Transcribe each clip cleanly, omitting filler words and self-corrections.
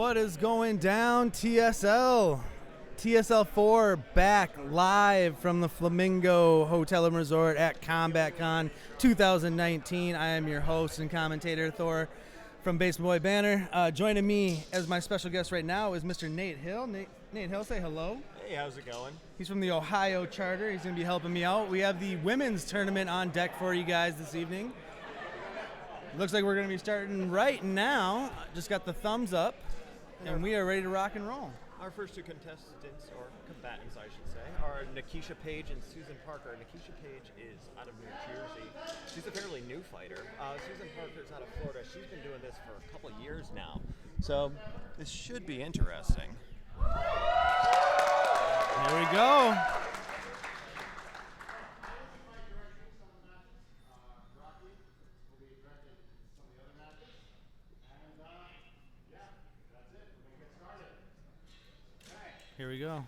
What is going down, TSL? TSL 4 back live from the Flamingo Hotel and Resort at CombatCon 2019. I am your host and commentator, Thor, from Basement Boy Banner. Joining me as my special guest right now is Mr. Nate Hill. Nate Hill, say hello. Hey, how's it going? He's from the Ohio Charter. He's going to be helping me out. We have the women's tournament on deck for you guys this evening. Looks like we're going to be starting right now. Just got the thumbs up, and we are ready to rock and roll. Our first two contestants, or combatants I should say, are Nikisha Page and Susan Parker. Nikisha Page is out of New Jersey. She's a fairly new fighter. Susan Parker is out of Florida. She's been doing this for a couple of years now. So this should be interesting. Here we go. Here we go.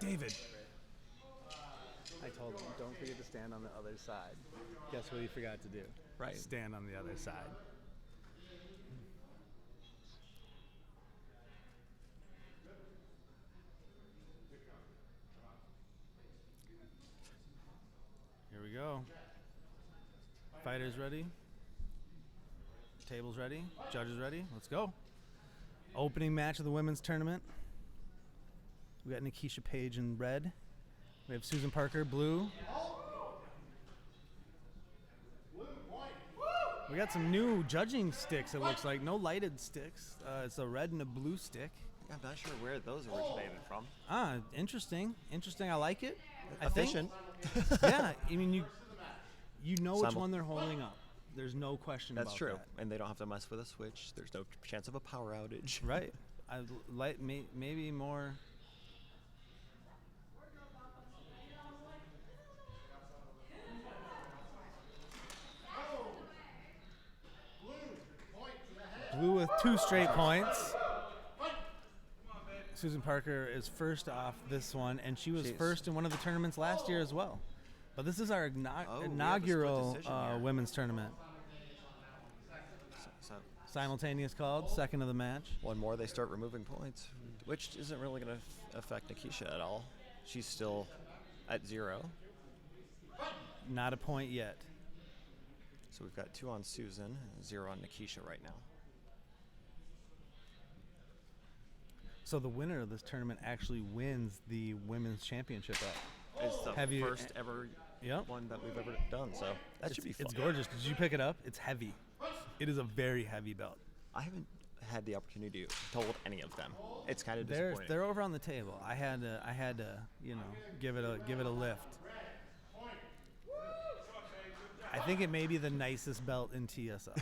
David. I told him, don't forget to stand on the other side. Guess what he forgot to do? Right. Stand on the other side. Here we go. Fighters ready? Tables ready? Judges ready? Let's go. Opening match of the women's tournament. We got Nikisha Page in red. We have Susan Parker, blue. We got some new judging sticks, it looks like. No lighted sticks. It's a red and a blue stick. I'm not sure where those originated from. Interesting. Interesting. I like it. Efficient. Yeah, I mean, you know which one they're holding up. There's no question about that. That's true. And they don't have to mess with a switch. There's no chance of a power outage. Right. I like maybe more. Blue with 2 straight points. Susan Parker is first off this one, and she was first in one of the tournaments last year as well. But this is our inaugural women's tournament. Simultaneous called, second of the match. One more, they start removing points, which isn't really going to affect Nikisha at all. She's still at 0. Not a point yet. So we've got 2 on Susan, 0 on Nikisha right now. So the winner of this tournament actually wins the women's championship up. It's the first ever one that we've ever done, so that should be fun. It's gorgeous. Did you pick it up? It's heavy. It is a very heavy belt. I haven't had the opportunity to hold any of them. It's kind of disappointing. They're over on the table. I had to, give it a lift. I think it may be the nicest belt in TSL.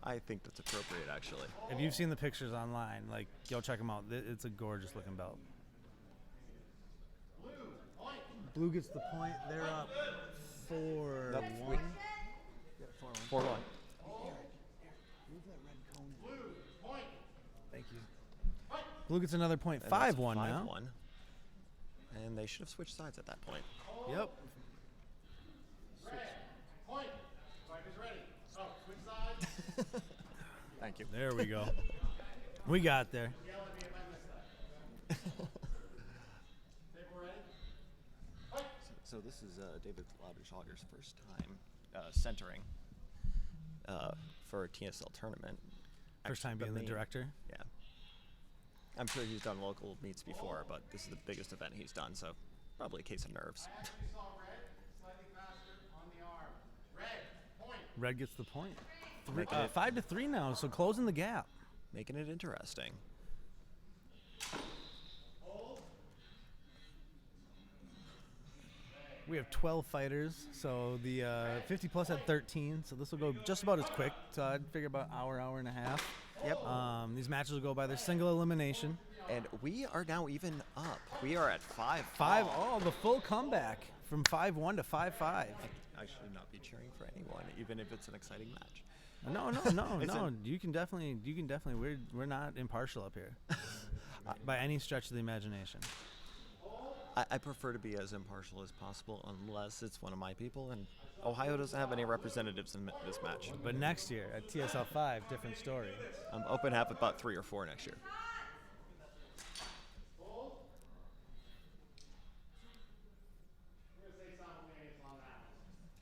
I think that's appropriate, actually. If you've seen the pictures online, go check them out. It's a gorgeous looking belt. Blue gets the point. They're up 4-1. 4-1. Thank you. Blue gets another point. 5-1 now. And they should have switched sides at that point. Yep. Point. Fighters ready. Oh, switch sides. Thank you. There we go. We got there. So this is David Lauderschlager's first time centering for a TSL tournament. First time being the director? Yeah. I'm sure he's done local meets before, but this is the biggest event he's done, so probably a case of nerves. Red gets the point. 5-3 now, so closing the gap. Making it interesting. We have 12 fighters, so the 50 plus had 13, so this will go just about as quick. So I'd figure about hour and a half. Yep. These matches will go by their single elimination. And we are now even up. We are at 5-5. The full comeback from 5-1 to 5-5. I should not be cheering for anyone, even if it's an exciting match. No. You can definitely. We're not impartial up here, by any stretch of the imagination. I prefer to be as impartial as possible unless it's one of my people, and Ohio doesn't have any representatives in this match. But next year at TSL 5, different story. I'm open to have about 3 or 4 next year.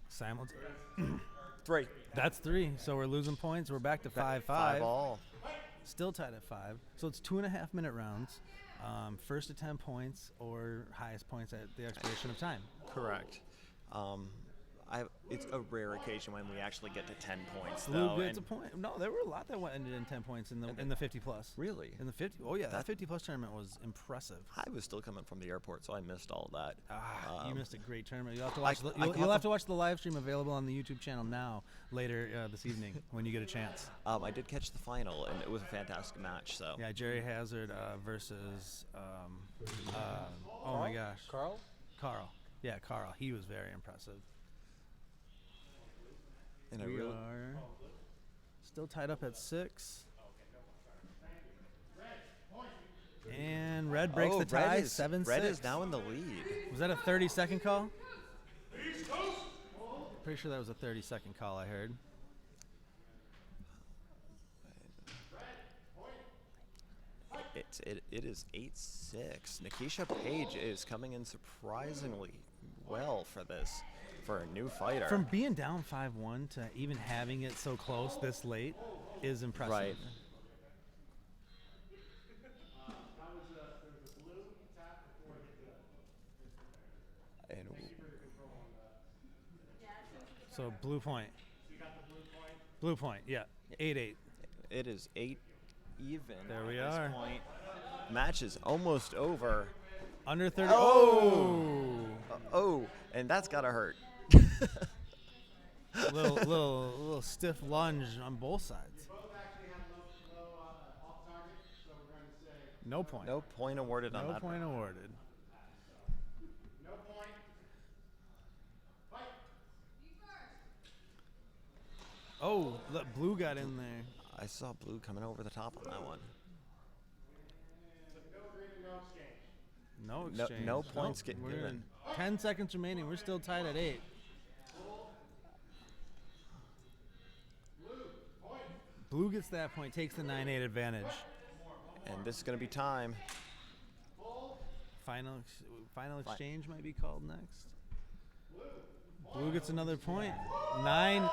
Simultaneous. 3. That's 3. So we're losing points. We're back to 5-5. 5 all. Still tied at 5. So it's 2.5-minute rounds. First to 10 points or highest points at the expiration of time. Correct. It's a rare occasion when we actually get to 10 points, Blue though. gets a point. No, there were a lot that ended in 10 points in the 50 plus. Really? In the 50. Oh yeah, that 50 plus tournament was impressive. I was still coming from the airport, so I missed all that. You missed a great tournament. You'll have to watch. You'll have to watch the live stream available on the YouTube channel now later this evening when you get a chance. I did catch the final, and it was a fantastic match. So yeah, Jerry Hazard versus oh my gosh, Carl. Yeah, Carl. He was very impressive. And We are still tied up at 6. And Red breaks the tie, 7-6. Red is now in the lead. Was that a 30-second call? Pretty sure that was a 30-second call I heard. It is 8-6. Nikisha Page is coming in surprisingly well for a new fighter. From being down 5-1 to even having it so close this late is impressive. Right. And So blue point. Blue point, yeah. 8-8. it is 8 even. There we at this are. point. Match is almost over. Under 30. Oh, and that's gotta hurt. little stiff lunge on both sides. No point. No point awarded on No that. point awarded. No point. Fight. Oh, look, blue got in there. I saw blue coming over the top on that one. No agreement, no exchange. No No- exchange. no points Nope, getting we're given. in 10 seconds remaining. We're still tied at 8. Blue gets that point, takes the 9-8 advantage. And this is gonna be time. Final exchange might be called next. Blue gets another point. 9.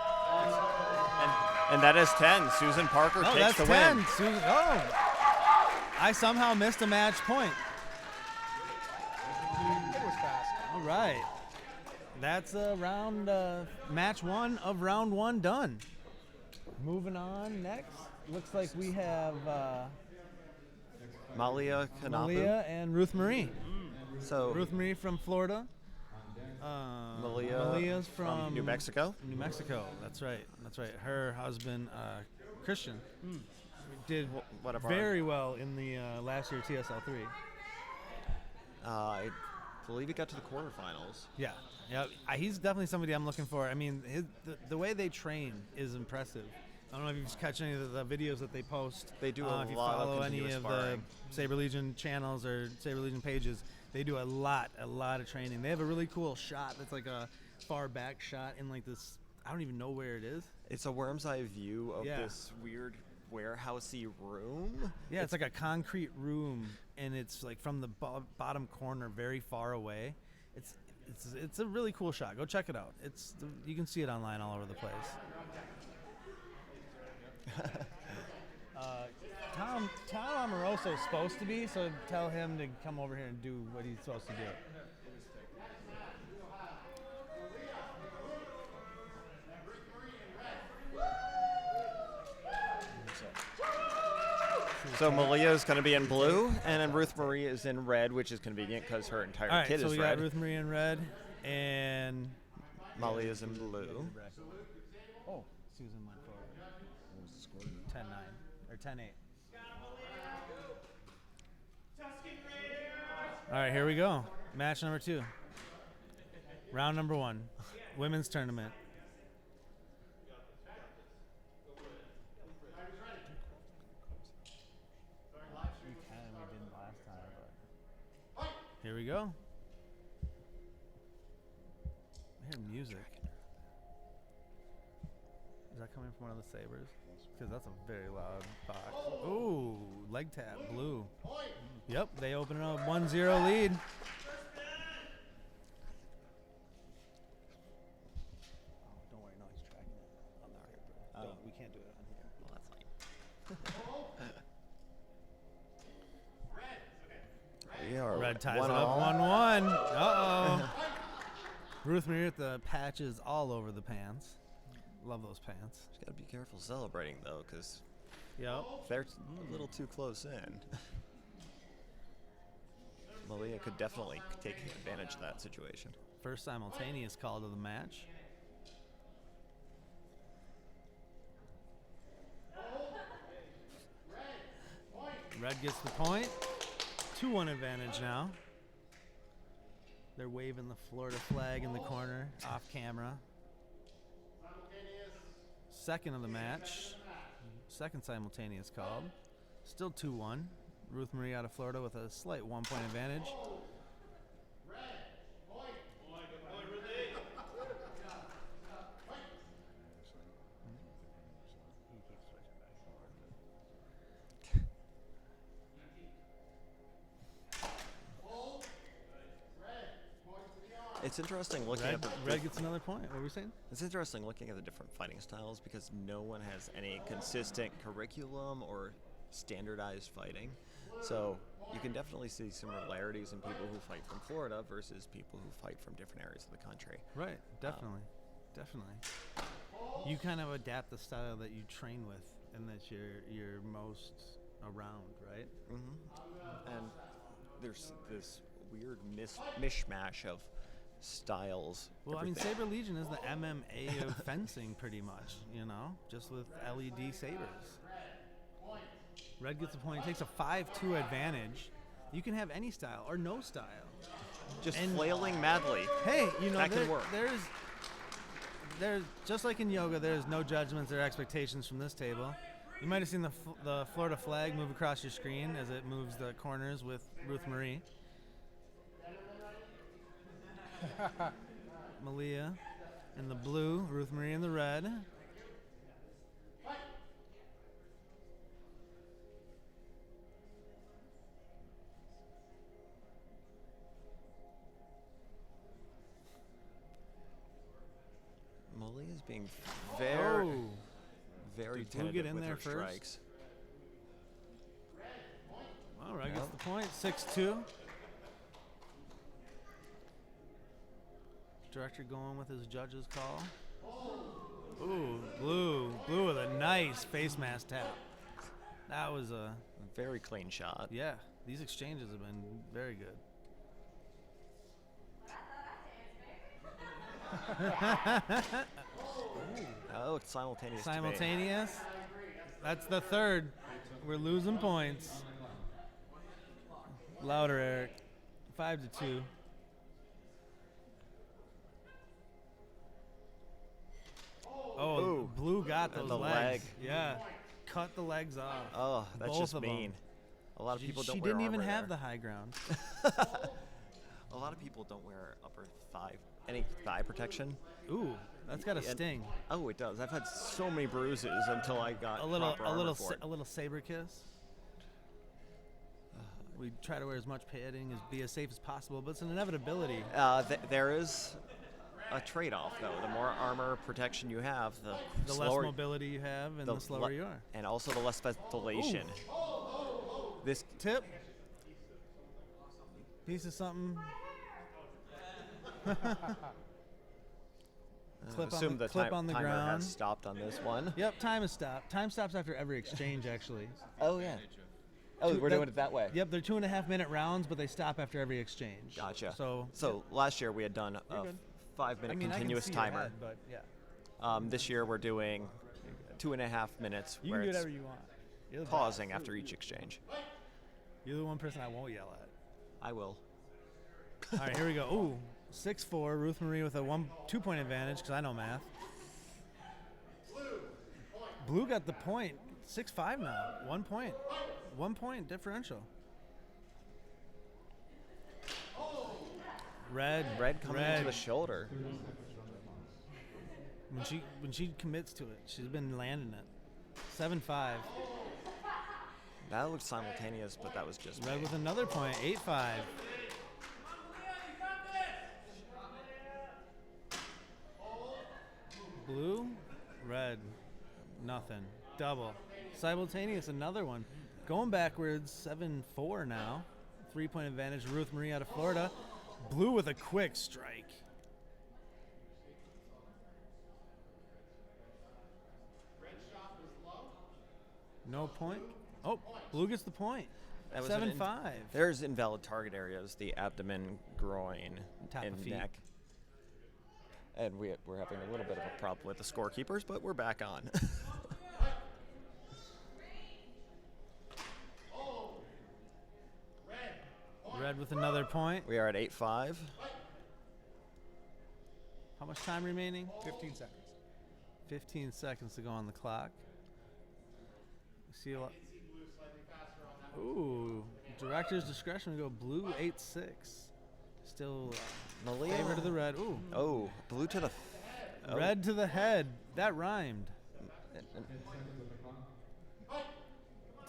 And that is 10. Susan Parker Oh, takes that's the 10. win. Susan, I somehow missed a match point. It was fast. All right. That's match 1 of round 1 done. Moving on next. Looks like we have Malia Kanapu. Malia and Ruth Marie. So Ruth Marie from Florida. Malia's from New Mexico. New Mexico. That's right. Her husband, Christian, did Whatever. very well in the last year TSL 3. I believe he got to the quarterfinals. Yeah. He's definitely somebody I'm looking for. I mean, the way they train is impressive. I don't know if you've catch any of the videos that they post. They do if you lot of follow any continuous of sparring. the Saber Legion channels or Saber Legion pages. They do a lot of training. They have a really cool shot that's like a far back shot in like this. I don't even know where it is. It's a worm's eye view of Yeah. this weird warehousey room. Yeah, it's like a concrete room, and it's like from the bottom corner, very far away. It's a really cool shot. Go check it out. You can see it online all over the place. Tom Amoroso is supposed to be, so tell him to come over here and do what he's supposed to do. So Malia is going to be in blue, and then Ruth Marie is in red, which is convenient because her entire All right, kit so is we red. got Ruth Marie in red, and Malia is in blue. oh, Susan went forward. 10-9 or 10-8. All right, here we go. Match number 2. Round number 1. Women's tournament. Here we go. music. Is that coming from one of the Sabers? Because that's a very loud box. Ooh, leg tap, blue. Yep, they open it up 1-0 lead. Don't worry, no, he's tracking it on the here, bro. We can't do it on here. Well, that's fine. We are Red ties one it up all. 1-1. Uh-oh. Ruth Marie with the patches all over the pants. Love those pants. Just gotta be careful celebrating though, because Yep. they're a little too close in. Malia could definitely take advantage of that situation. First simultaneous call to the match. Red gets the point. 2-1 advantage now. They're waving the Florida flag in the corner, off camera. Second of the match. Second simultaneous called. Still 2-1. Ruth Marie out of Florida with a slight 1-point advantage. It's interesting looking Red, at the Red gets another point. What were we saying? It's interesting looking at the different fighting styles because no one has any consistent curriculum or standardized fighting. So you can definitely see similarities in people who fight from Florida versus people who fight from different areas of the country. Right, definitely. Definitely. You kind of adapt the style that you train with and that you're most around, right? Mm-hmm. And there's this weird mishmash of styles. Well, I mean, everything. Saber Legion is the MMA of fencing, pretty much, you know, just with LED sabers. Red gets a point, takes a 5-2 advantage. You can have any style or no style. Just and- flailing madly. Hey, you know, That can work. There's just like in yoga, there's no judgments or expectations from this table. You might have seen the Florida flag move across your screen as it moves the corners with Ruth Marie. Malia in the blue, Ruth Marie in the red. Malia's being very, Oh. very Did Blue tentative get in with there her first? strikes. All right, gets Yep. the point. 6-2. Director going with his judge's call. Ooh, blue with a nice face mask tap. That was a Very clean shot. yeah. These exchanges have been very good. Oh, it's simultaneous. debate. Simultaneous. That's the third. We're losing points. Louder, Eric. 5-2. Oh, Ooh. Blue got And those the legs. leg. Yeah, cut the legs off. Oh, that's Both just of 'em. mean. A lot of people don't She wear didn't even armor have there. the high ground. A lot of people don't wear upper thigh, any thigh protection. Ooh, that's got a And- sting. Oh, it does. I've had so many bruises until I got A little, proper armor for it. a little saber kiss. We try to wear as much padding as be as safe as possible, but it's an inevitability. There is a trade-off, though. The more armor protection you have, the The slower, less mobility you have, and the slower you are. and also the less ventilation. This Tip. Piece of something. Clip assume the clip on the timer ground. has stopped on this one. Yep, time is stopped. Time stops after every exchange, actually. Oh yeah. Oh, we're doing it that way. Yep, they're 2.5-minute rounds, but they stop after every exchange. Gotcha. So last year we had done a good. 5-minute I mean, continuous I can see your timer. head, but yeah, This year we're doing 2.5 minutes you where can do it's whatever you want. You're the pausing boss. after each exchange. You're the one person I won't yell at. I will. All right, here we go. Ooh, 6-4. Ruth Marie with a 2-point advantage because I know math. Blue got the point. 6-5 now. 1 point. 1 point differential. Red Red coming into the shoulder. When she commits to it, she's been landing it. 7-5. That looked simultaneous, but that was just Red me. with another point. 8-5. Blue, red, nothing. Double. Simultaneous, another one. Going backwards, 7-4 now. 3-point advantage. Ruth Marie out of Florida. Blue with a quick strike. No point. Oh, blue gets the point. That was 7-5. There's invalid target areas: the abdomen, groin, Top and of feet. neck. And we're having a little bit of a problem with the scorekeepers, but we're back on. Red with another point. We are at 8-5. How much time remaining? 15 seconds. 15 seconds to go on the clock. See a lot. Ooh, director's discretion. We go blue 8-6. Still Malia. favor to the red. Ooh, Oh, blue to the. Oh. red to the head. That rhymed.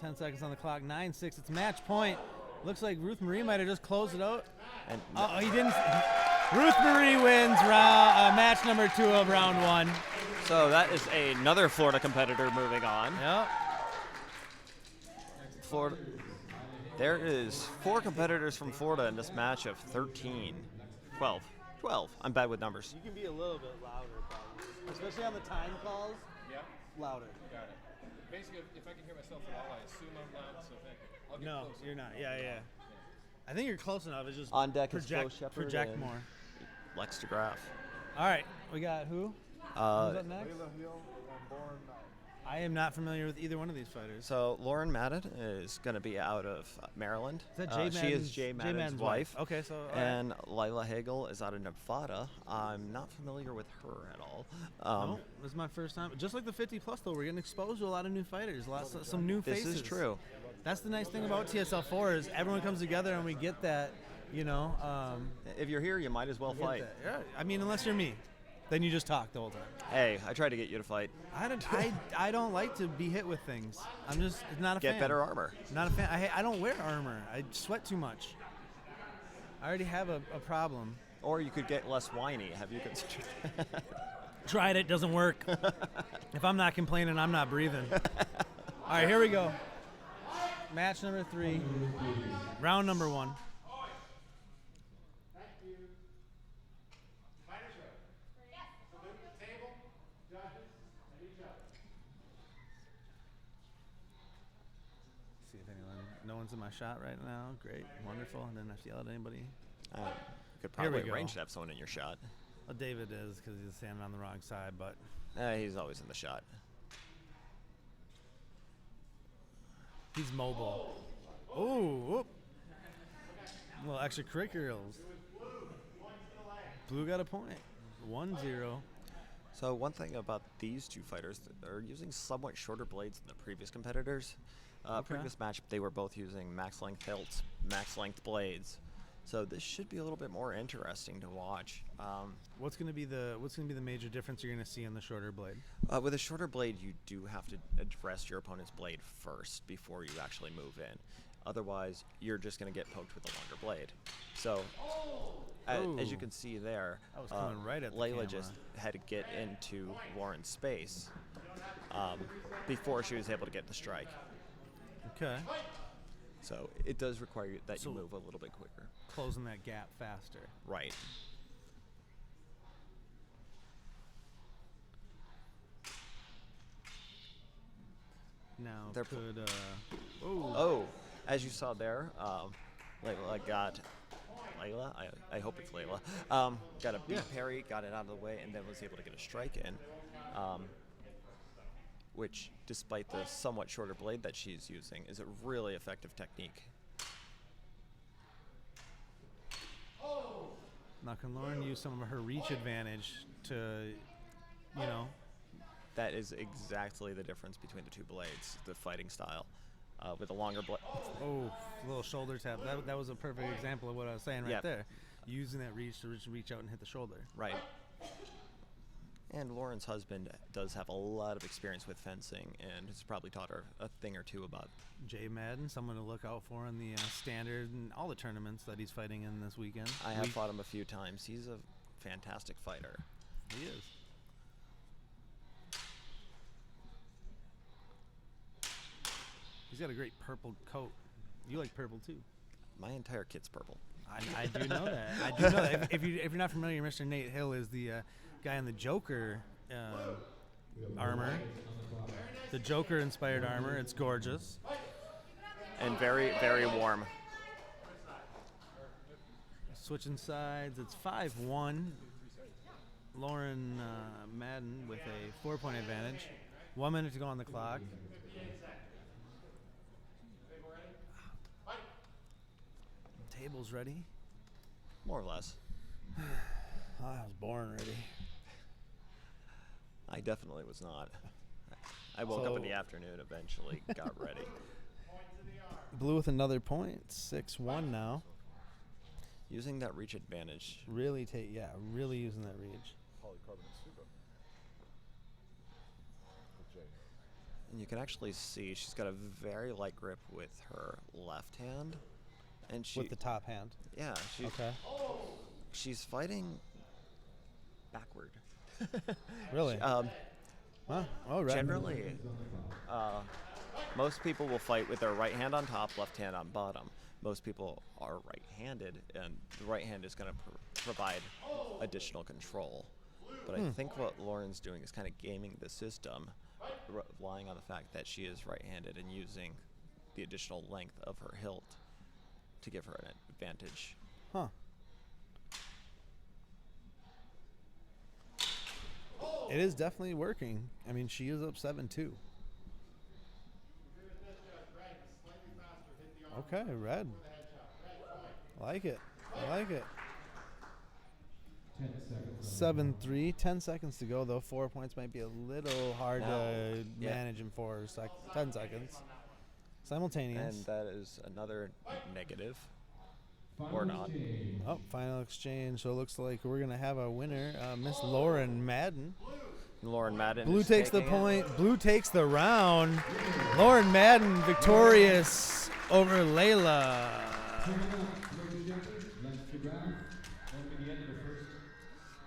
10 seconds on the clock. 9-6. It's match point. Looks like Ruth Marie might have just closed it out. And Oh, he didn't. Ruth Marie wins match number 2 of round 1. so that is another Florida competitor moving on. Yep. Florida. There is 4 competitors from Florida in this match of 13. 12. 12. I'm bad with numbers. You can be a little bit louder, probably. Especially on the time calls. Yeah. Louder. Got it. Basically, if I can hear myself at all, I assume I'm loud, so thank you. I'll get No, closer. you're not. Yeah. I think you're close enough. It's just On deck is Flo project, Shepherd project and more. Lex DeGraff. All right, we got who? Who's up next? I am not familiar with either one of these fighters. So Lauren Madden is going to be out of Maryland. Is that Jay she is Madden's- Jay Jay Madden's, Madden's wife. Okay, so all right. And Lila Hagel is out of Nevada. I'm not familiar with her at all. No, this is my first time. Just like the 50 plus, though, we're getting exposed to a lot of new fighters, some new This faces. is true. That's the nice thing about TSL4 is everyone comes together and we get that, you know. If you're here, you might as well Get fight. that. Yeah, I mean, unless you're me, then you just talk the whole time. Hey, I tried to get you to fight. I don't like to be hit with things. I'm just not a fan. Get better armor. Not a fan. I don't wear armor. I sweat too much. I already have a problem. Or you could get less whiny. Have you considered that? Tried it, doesn't work. If I'm not complaining, I'm not breathing. All right, here we go. Match number 3, round number 1. Thank you. Fighters ready. Salute the table, judges, and each other. See if no one's in my shot right now. Great, wonderful. I didn't have to yell at anybody. You could Here we probably go. arrange to have someone in your shot. Well, David is because he's standing on the wrong side, but He's always in the shot. he's mobile. Ooh, a little extracurriculars. Blue got a point. 1-0. So one thing about these two fighters, they're using somewhat shorter blades than the previous competitors. Previous match, they were both using max length hilts, max length blades. So this should be a little bit more interesting to watch. What's gonna be the major difference you're gonna see in the shorter blade? With a shorter blade, you do have to address your opponent's blade first before you actually move in. Otherwise, you're just going to get poked with a longer blade. So, as you can see there, That was coming right at the Layla camera. just had to get into Lauren's space before she was able to get the strike. Okay. So it does require that So- you move a little bit quicker. Closing that gap faster. Right. Now They're could oh Oh, as you saw there, Layla got Layla. I hope it's Layla. Got a beat parry, got it out of the way, and then was able to get a strike in. Which, despite the somewhat shorter blade that she's using, is a really effective technique. now can Lauren use some of her reach advantage to, you know, That is exactly the difference between the two blades, the fighting style. With a longer blade. oh, little shoulder tap. That was a perfect example of what I was saying right Yep. there. Using that reach to reach out and hit the shoulder. Right. And Lauren's husband does have a lot of experience with fencing and has probably taught her a thing or two about. Jay Madden, someone to look out for in the standard and all the tournaments that he's fighting in this weekend. I have fought him a few times. He's a fantastic fighter. He is. He's got a great purple coat. You like purple too. My entire kit's purple. I do know that. I do know that. If you're not familiar, Mr. Nate Hill is the guy in the Joker armor. The Joker-inspired armor. It's gorgeous. And very, very warm. Switching sides. It's 5-1. Lauren Madden with a 4-point advantage. 1 minute to go on the clock. Table's ready. More or less. I was born ready. I definitely was not. I woke up in the afternoon, eventually got ready. Blue with another point. 6-1 now. Using that reach advantage. Really really using that reach. And you can actually see she's got a very light grip with her left hand. And she, with the top hand. Yeah. She's fighting backward. Really? Right. Generally, most people will fight with their right hand on top, left hand on bottom. Most people are right-handed, and the right hand is going to provide additional control. But I think what Lauren's doing is kind of gaming the system, relying on the fact that she is right-handed and using the additional length of her hilt to give her an advantage. Huh. It is definitely working. I mean, she is up 7-2. Okay, red. Like it. I like it. 7-3. 10 seconds to go, though. 4 points might be a little hard to manage in 10 seconds. Simultaneous. And that is another negative. Or not. Oh, final exchange. So it looks like we're going to have a winner, Miss Lauren Madden. Lauren Madden. Blue takes the point. Blue takes the round. Lauren Madden victorious over Layla.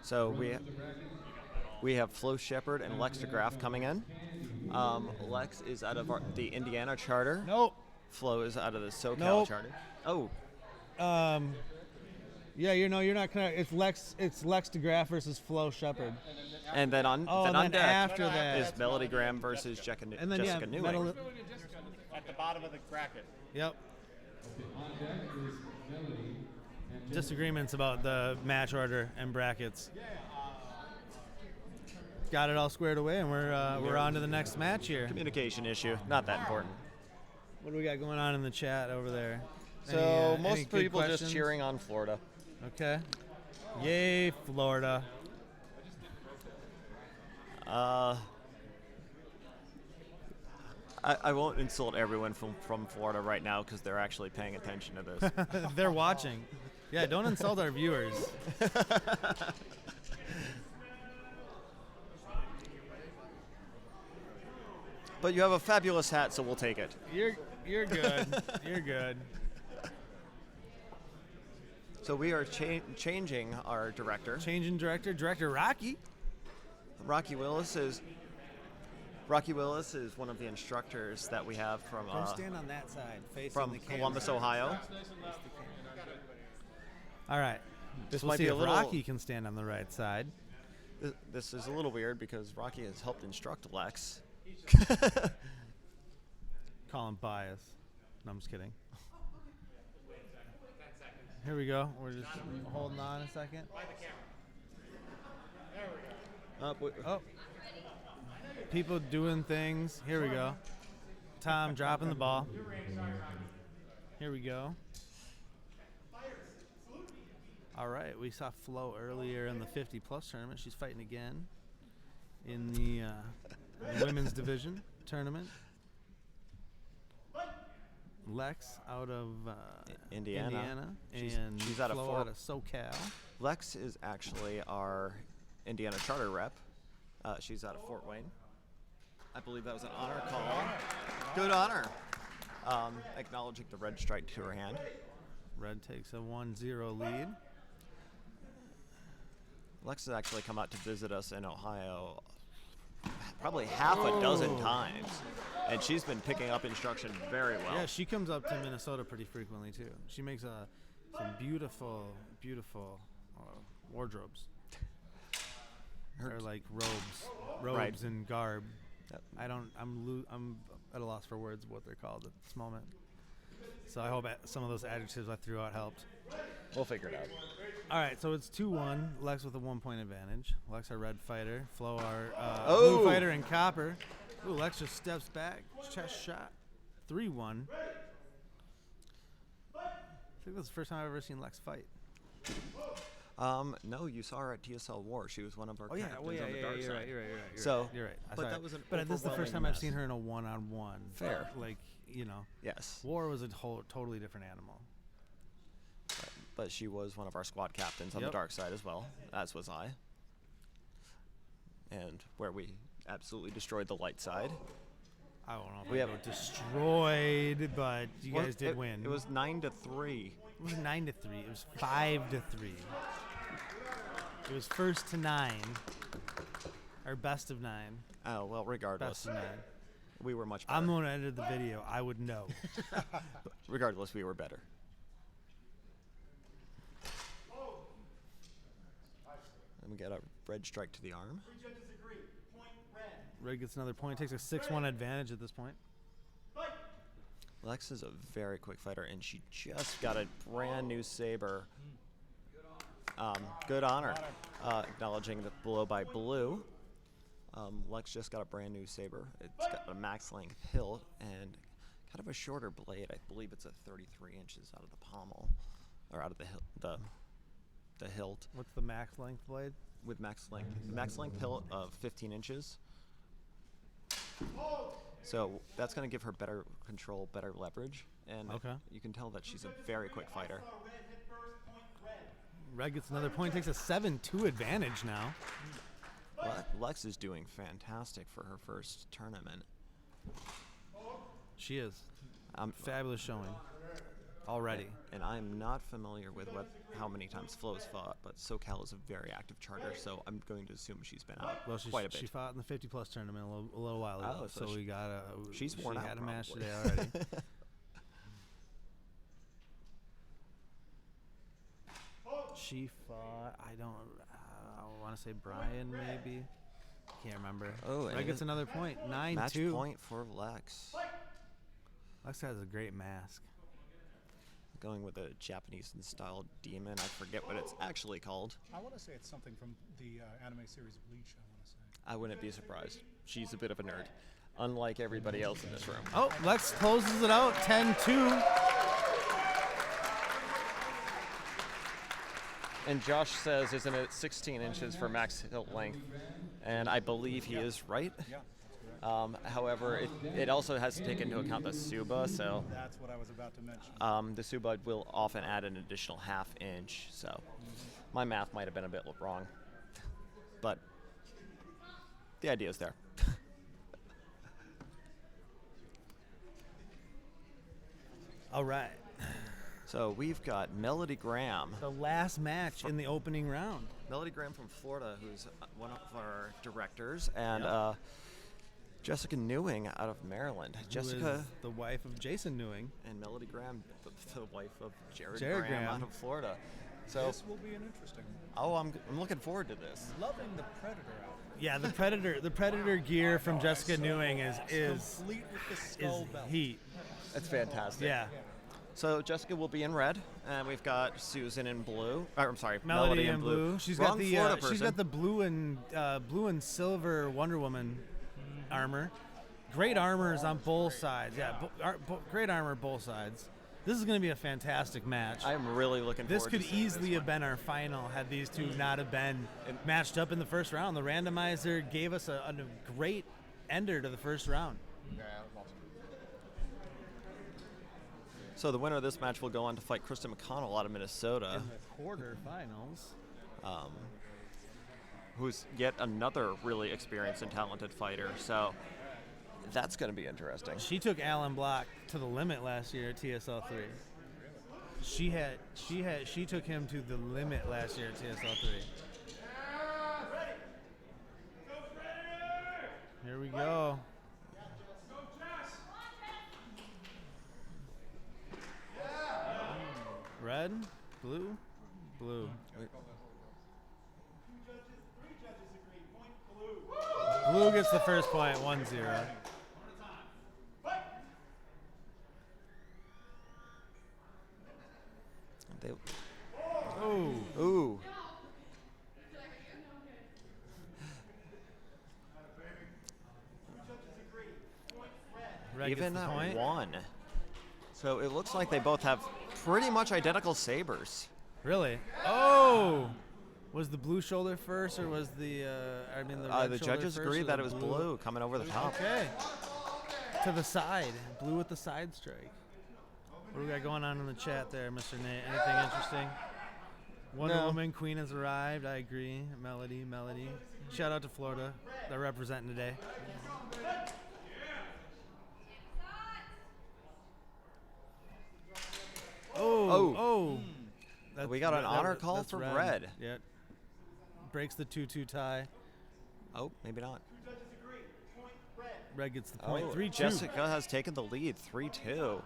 So we have Flo Shepard and Lex DeGraff coming in. Lex is out of the Indiana charter. Nope. Flo is out of the SoCal charter. Oh. Yeah, you're not gonna. It's Lex DeGraff versus Flo Shepard. And then on deck after that is Melody Graham versus Jessica Newing. At the bottom of the bracket. Yep. Disagreements about the match order and brackets. Got it all squared away, and we're on to the next match here. Communication issue, not that important. What do we got going on in the chat over there? So most any good people questions? just cheering on Florida. Okay. Yay, Florida. I won't insult everyone from Florida right now because they're actually paying attention to this. They're watching. Yeah, don't insult our viewers. But you have a fabulous hat, so we'll take it. You're good. You're good. So we are changing our director. Changing director Rocky. Rocky Willis is one of the instructors that we have from Don't stand on that side, facing from the camera. Columbus, Ohio. All right. This we'll might see be if a little. Rocky can stand on the right side. This is a little weird because Rocky has helped instruct Lex. Call him bias. No, I'm just kidding. Here we go. We're just holding on a second. Oh. People doing things. Here we go. Tom dropping the ball. Here we go. All right. We saw Flo earlier in the 50-plus tournament. She's fighting again in the women's division tournament. Lex out of Indiana. And she's out of Flo out of SoCal. Lex is actually our Indiana charter rep. She's out of Fort Wayne. I believe that was an honor call. Good honor. Acknowledging the red stripe to her hand. Red takes a 1-0 lead. Lex has actually come out to visit us in Ohio probably half a dozen times, and she's been picking up instruction very well. Yeah, she comes up to Minnesota pretty frequently too. She makes some beautiful, beautiful wardrobes. They're like robes and garb. Yep. I'm at a loss for words what they're called at this moment. So I hope some of those adjectives I threw out helped. We'll figure it out. All right, so it's 2-1. Lex with a 1-point advantage. Lex our red fighter. Flo our blue fighter and copper. Ooh, Lex just steps back. Chest shot. 3-1. I think that's the first time I've ever seen Lex fight. No, you saw her at TSL War. She was one of our captains on the dark you're side. right. You're right. But that was an But this is the first time overwhelming I've seen her in a one-on-one. Fair. Like, Yes. War was a totally different animal. But she was one of our squad captains on the dark side as well, as was I. And where we absolutely destroyed the light side. I don't know if we were destroyed, but you guys did win. It was 9-3. It was 9-3. It was 5-3. It was first to 9. Or best of 9. Oh, well, regardless. Best of 9. We were much better. I'm the one who edited the video. I would know. Regardless, we were better. And we got a red strike to the arm. Red gets another point. Takes a 6-1 advantage at this point. Lex is a very quick fighter, and she just got a brand new saber. Good honor. Acknowledging the blow by blue. Lex just got a brand new saber. It's got a max length hilt and kind of a shorter blade. I believe it's a 33 inches out of the pommel, or out of the hilt. What's the max length blade? With max length hilt of 15 inches. So that's going to give her better control, better leverage, and you can tell that she's a very quick fighter. Red gets another point, takes a 7-2 advantage now. Lex is doing fantastic for her first tournament. She is. Fabulous showing already. And I'm not familiar with how many times Flo's fought, but SoCal is a very active charter, so I'm going to assume she's been out quite a bit. She fought in the 50-plus tournament a little while ago, so we got she's worn out. She had a match probably. today already. She fought, I want to say Brian maybe. Can't remember. Oh, Red gets another point. 9-2. Match point for Lex. Lex has a great mask. Going with a Japanese-style demon. I forget what it's actually called. I want to say it's something from the anime series Bleach, I want to say. I wouldn't be surprised. She's a bit of a nerd, unlike everybody else in this room. Oh, Lex closes it out, 10-2. And Josh says, isn't it 16 inches for max hilt length? And I believe he is right. Yeah. However, it also has to take into account the Suba, so That's what I was about to mention. the Suba will often add an additional half inch, so my math might have been a bit wrong. But the idea is there. All right. So we've got Melody Graham. The last match in the opening round. Melody Graham from Florida, who's one of our directors, and Jessica Newing out of Maryland. Jessica is the wife of Jason Newing. And Melody Graham, the wife of Jared Graham out of Florida. So This will be an interesting one. oh, I'm looking forward to this. Loving the Predator outfit. Yeah, the Predator gear from Jessica Newing is Complete with the skull belt. heat. That's fantastic. Yeah. So Jessica will be in red, and we've got Susan in blue. I'm sorry, Melody in blue. She's Wrong got the Florida she's person. got the blue and silver Wonder Woman armor. Great armors on both sides. Yeah, great armor both sides. This is going to be a fantastic match. I'm really looking This forward could to seeing easily this have been our final had these two not have been matched up in the first round. The randomizer gave us a great ender to the first round. Yeah, that was awesome. So the winner of this match will go on to fight Kristen McConnell out of Minnesota. In the quarterfinals. who's yet another really experienced and talented fighter. So that's going to be interesting. She took Alan Block to the limit last year at TSL 3. She took him to the limit last year at TSL 3. Here we go. Red, blue, blue. Blue gets the first point, 1-0. They, Oh, ooh. Red Even gets the at point. 1. So it looks like they both have pretty much identical sabers. Really? Oh! Was the blue shoulder first, or was the red The shoulder judges first, agreed or that the it was blue coming over the top. Okay. To the side. Blue with the side strike. What do we got going on in the chat there, Mr. Nate? Anything interesting? Wonder No. Woman Queen has arrived. I agree. Melody. Shout out to Florida. They're representing today. Oh. That's We got an honor call that's for red. Yep. Breaks the 2-2 tie. Oh, maybe not. Red gets the point. 3-2. Jessica has taken the lead, 3-2.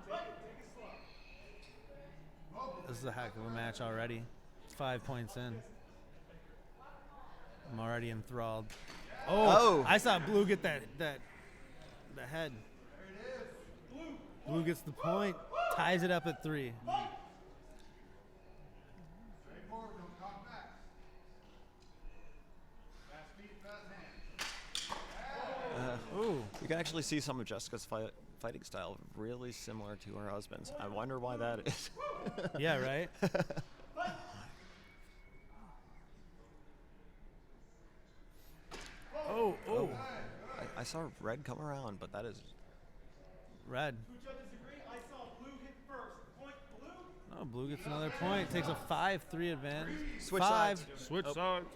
This is a heck of a match already. 5 points in. I'm already enthralled. Oh. I saw Blue get the head. Blue gets the point, ties it up at 3. You can actually see some of Jessica's fighting style really similar to her husband's. I wonder why that is. Yeah, right? Oh. I saw red come around, but that is Red. Oh, blue gets another point. Takes a 5-3 advantage. Switch 5. sides. Switch sides.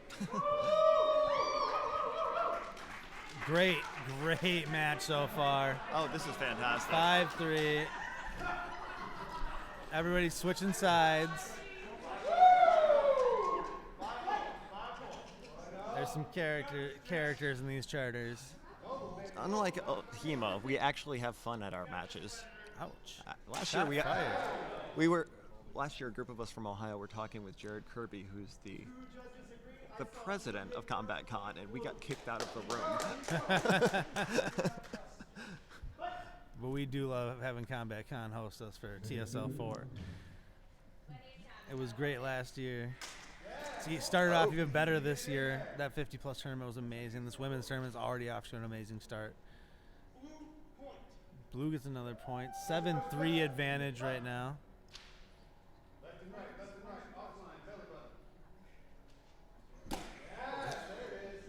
Great match so far. Oh, this is fantastic. 5-3. Everybody's switching sides. There's some characters in these charters. Unlike HEMA, we actually have fun at our matches. Ouch. Last year a group of us from Ohio were talking with Jared Kirby, who's the president of CombatCon, and we got kicked out of the room. But we do love having CombatCon host us for TSL 4. It was great last year. See, it started off even better this year. That 50-plus tournament was amazing. This women's tournament is already off to an amazing start. Blue gets another point. 7-3 advantage right now.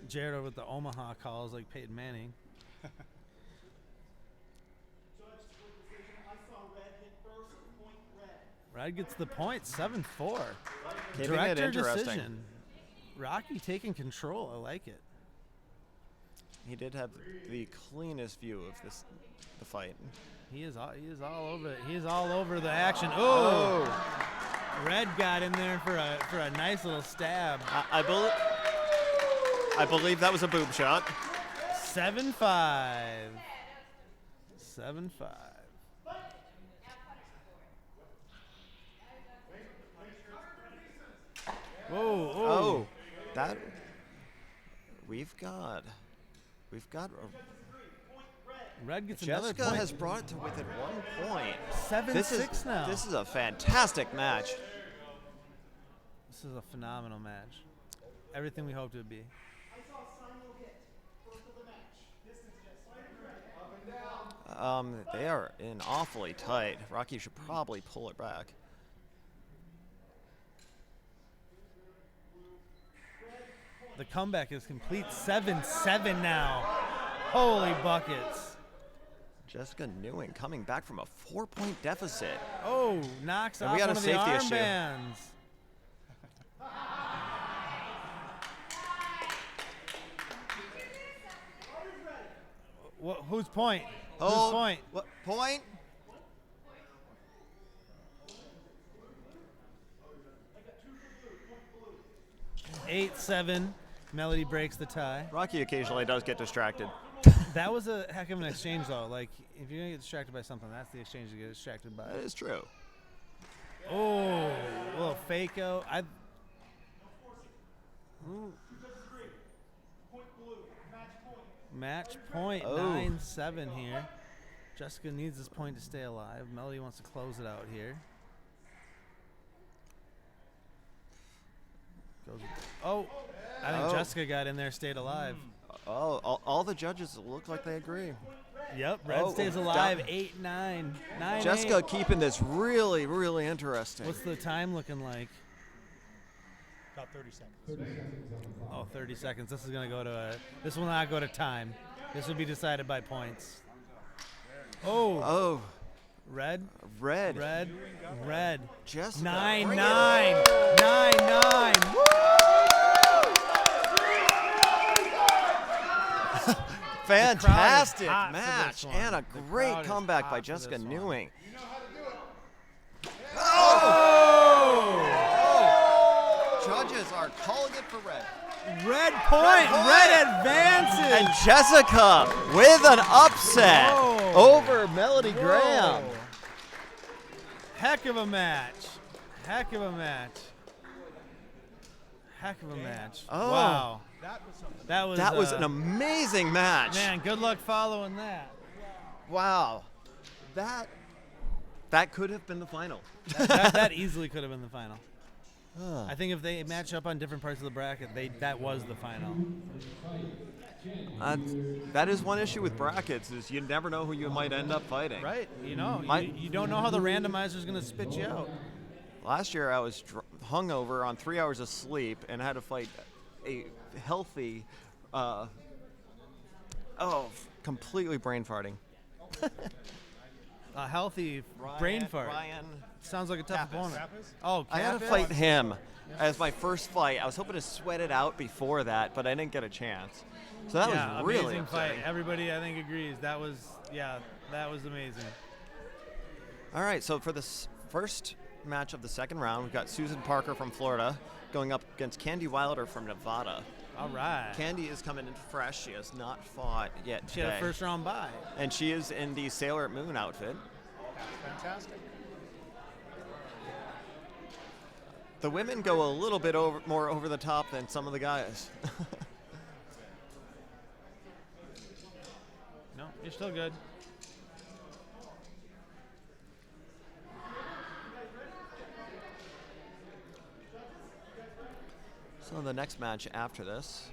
Jared over with the Omaha calls like Peyton Manning. Red gets the point, 7-4. Keeping Director it interesting. decision. Rocky taking control. I like it. He did have the cleanest view of the fight. He is all over it. He is all over the action. Oh! Red got in there for a nice little stab. I believe that was a boob shot. 7-5. 7-5. Whoa! Oh, that we've got. Red gets another Jessica point. has brought it to within 1 point. 7-6 now. This is a fantastic match. This is a phenomenal match. Everything we hoped it would be. They are in awfully tight. Rocky should probably pull it back. The comeback is complete. 7-7 now. Holy buckets. Jessica Newing coming back from a 4-point deficit. Oh, knocks And off we got one a of the safety issue. armbands. Whose point? Oh, Whose point? What point? Eight, 7. Melody breaks the tie. Rocky occasionally does get distracted. That was a heck of an exchange, though. Like, if you're going to get distracted by something, that's the exchange you get distracted by. That is true. Oh, a little fake-o. Ooh. Match point, Oh. 9-7 here. Jessica needs this point to stay alive. Melody wants to close it out here. Oh, I think Jessica got in there, stayed alive. Oh, all the judges look like they agree. Yep, red stays alive, 8-9. 9-8. Jessica keeping this really, really interesting. What's the time looking like? About 30 seconds. Oh, 30 seconds. This is going to go to this will not go to time. This will be decided by points. Oh. Red. Jessica. 9-9. 9-9. Woo! Fantastic hot for match this one. and a The great crowd is comeback hot by for Jessica this one. Newing. Judges are calling it for red. Red point. Red advances. And Jessica with an upset Whoa. over Melody Graham. Whoa. Heck of a match. Heck of a match. Heck of a match. Oh. Wow. That was an amazing match. Man, good luck following that. Wow. That could have been the final. That easily could have been the final. I think if they match up on different parts of the bracket, that was the final. That is one issue with brackets is you never know who you might end up fighting. Right. You don't know how the randomizer is going to spit you out. Last year I was hungover on 3 hours of sleep and had to fight a healthy, completely brain farting. A healthy brain fart. Ryan. Sounds like a tough Kappas. opponent. Oh, I had to Kappas? fight him as my first fight. I was hoping to sweat it out before that, but I didn't get a chance. So that was really amazing fight. upsetting. Everybody, I think, agrees. That was amazing. All right, so for this first match of the second round, we've got Susan Parker from Florida going up against Candy Wilder from Nevada. All right. Candy is coming in fresh. She has not fought yet She had today. a first round bye. And she is in the Sailor Moon outfit. Fantastic. The women go a little bit more over the top than some of the guys. No, you're still good. So the next match after this,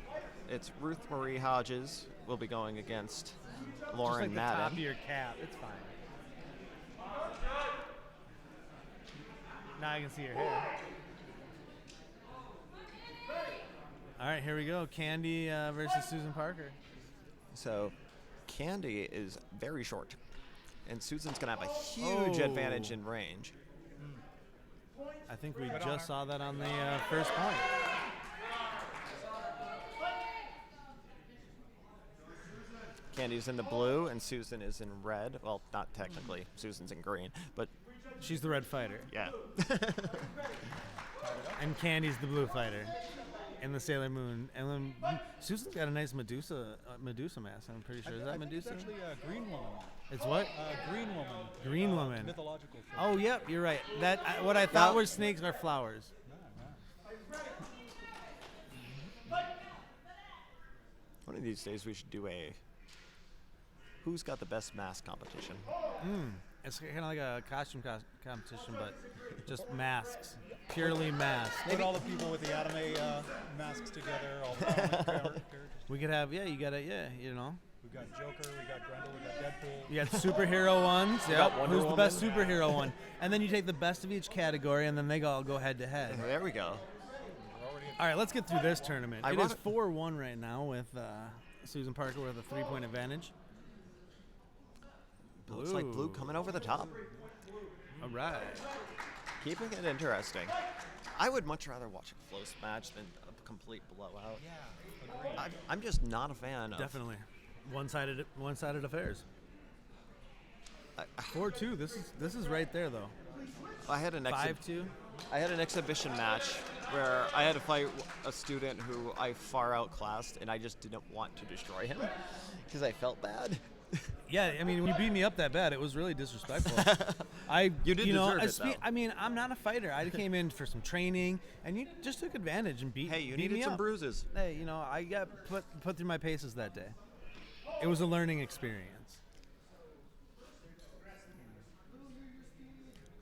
it's Ruth Marie Hodges will be going against Lauren Just like the top of Madden. your cap. It's fine. Now I can see your hair. All right, here we go. Candy versus Susan Parker. So Candy is very short, and Susan's going to have a huge advantage in range. I think we just saw that on the first point. Candy's in the blue, and Susan is in red. Well, not technically. Susan's in green, but She's the red fighter, yeah. and Candy's the blue fighter in the Sailor Moon. And then Susan's got a nice Medusa mask. I'm pretty sure. Is that Medusa? It's actually a green woman. It's what? Green woman. Green woman. Mythological figure. Oh, yep, you're right. What I thought were snakes are flowers. One of these days we should do a who's got the best mask competition. It's kind of like a costume competition, but just masks. Purely masks. Put all the people with the anime masks together. All the characters. We could have, you got it, you know. We got Joker, we got Grendel, we got Deadpool. You got superhero ones. got Yep. Wonder Who's the best Woman. superhero one? And then you take the best of each category, and then they all go head to head. There we go. All right, let's get through this tournament. I It want is it- 4-1 right now with Susan Parker with a 3-point advantage. Looks like blue coming over the top. All right. Keeping it interesting. I would much rather watch a close match than a complete blowout. Yeah, agreed. I'm just not a fan of Definitely. One-sided affairs. 4-2. This is right there though. I had an 5-2. I had an exhibition match where I had to fight a student who I far outclassed, and I just didn't want to destroy him because I felt bad. Yeah, I mean, when you beat me up that bad, it was really disrespectful. You did deserve it, though. I mean, I'm not a fighter. I came in for some training, and you just took advantage and beat. Hey, you beat needed me some up. bruises. Hey, I got put through my paces that day. It was a learning experience.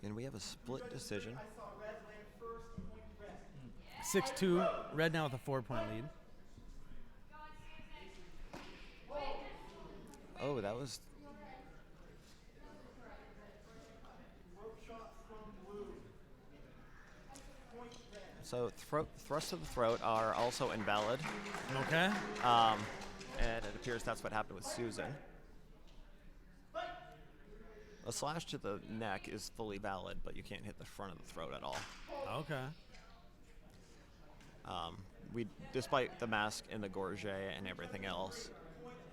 And we have a split decision. 6-2. Red now with a 4-point lead. Oh, that was. So thrusts to the throat are also invalid, Okay. and it appears that's what happened with Susan. A slash to the neck is fully valid, but you can't hit the front of the throat at all. Okay. Despite the mask and the gorget and everything else,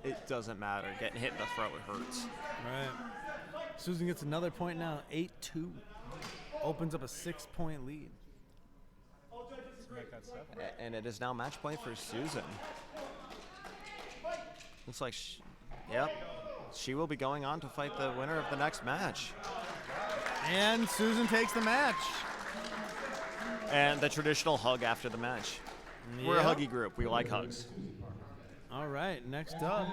it doesn't matter. Getting hit in the throat hurts. Right. Susan gets another point now. 8-2. Opens up a 6-point lead. And it is now match point for Susan. Looks like, she will be going on to fight the winner of the next match. And Susan takes the match. And the traditional hug after the match. We're a Yep. huggy group. We like hugs. All right, next up.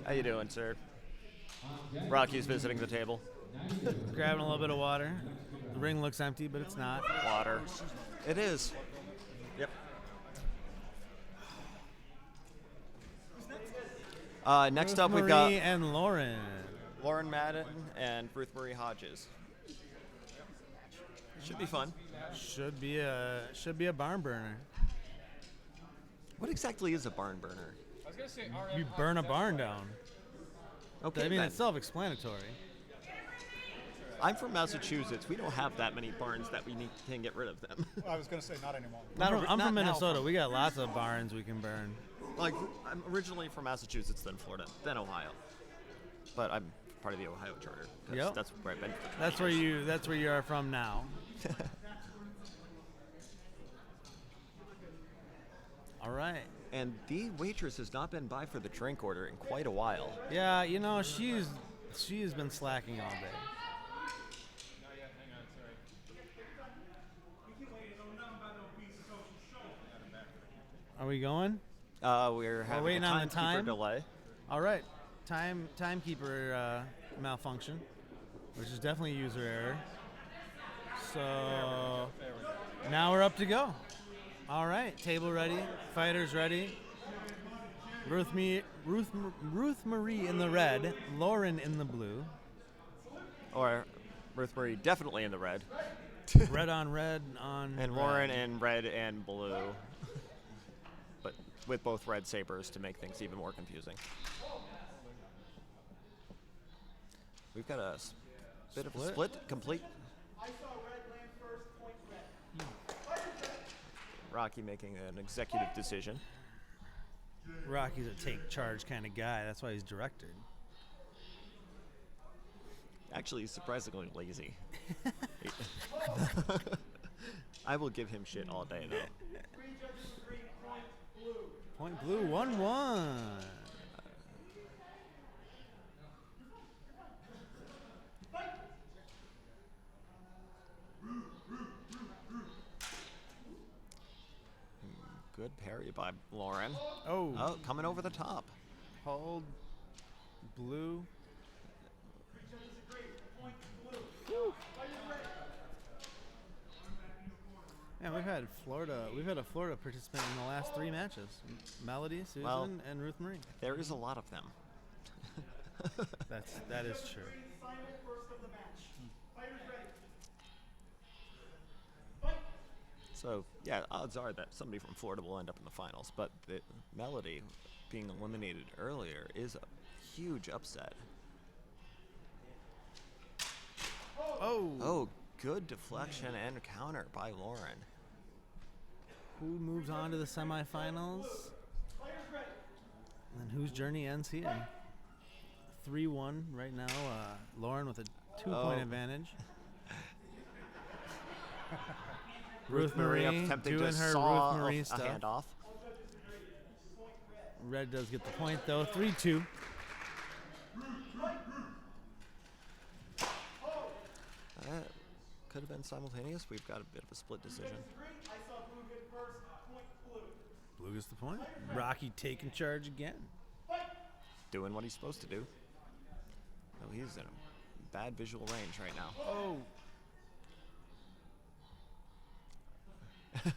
How you doing, sir? Rocky's visiting the table. Grabbing a little bit of water. The ring looks empty, but it's not. Water. It is. Yep. Next up, we've got Marie and Lauren. Lauren Madden and Ruth Marie Hodges. Should be fun. Should be a barn burner. What exactly is a barn burner? You burn a barn down. Okay, I mean, then. it's self-explanatory. I'm from Massachusetts. We don't have that many barns that we can get rid of them. I was going to say not anymore. I'm Not from now. Minnesota. We got lots of barns we can burn. Like, I'm originally from Massachusetts, then Florida, then Ohio. But I'm part of the Ohio Charter. 'Cause Yep. That's where I've been. For 20 That's where years. you are from now. All right. And the waitress has not been by for the drink order in quite a while. Yeah, she has been slacking all day. Are we going? We're having waiting a on the timekeeper time? delay. All right. Timekeeper malfunction, which is definitely user error. So now we're up to go. All right. Table ready. Fighters ready. Ruth Marie in the red. Lauren in the blue. Or Ruth Marie definitely in the red. Red on red on. And red. Lauren in red and blue. But with both red sabers to make things even more confusing. We've got a bit of a split complete. Rocky making an executive decision. Rocky's a take charge kind of guy. That's why he's director. Actually, he's surprisingly lazy. I will give him shit all day, though. Point blue, 1-1. Good parry by Lauren. Oh. Oh, coming over the top. Hold. Blue. Yeah, we've had a Florida participant in the last 3 matches. Melody, Susan, and Ruth Marie. There is a lot of them. That is true. So, yeah, odds are that somebody from Florida will end up in the finals. But the Melody being eliminated earlier is a huge upset. Oh, good deflection and counter by Lauren. Who moves on to the semifinals? And whose journey ends here? 3-1 right now. Lauren with a 2-point advantage. Ruth Marie attempting doing to her saw Ruth Marie a stuff. handoff. Red does get the point though. 3-2. Could have been simultaneous. We've got a bit of a split decision. Blue gets the point. Rocky taking charge again. Doing what he's supposed to do. Oh, he's in a bad visual range right now. Oh. Split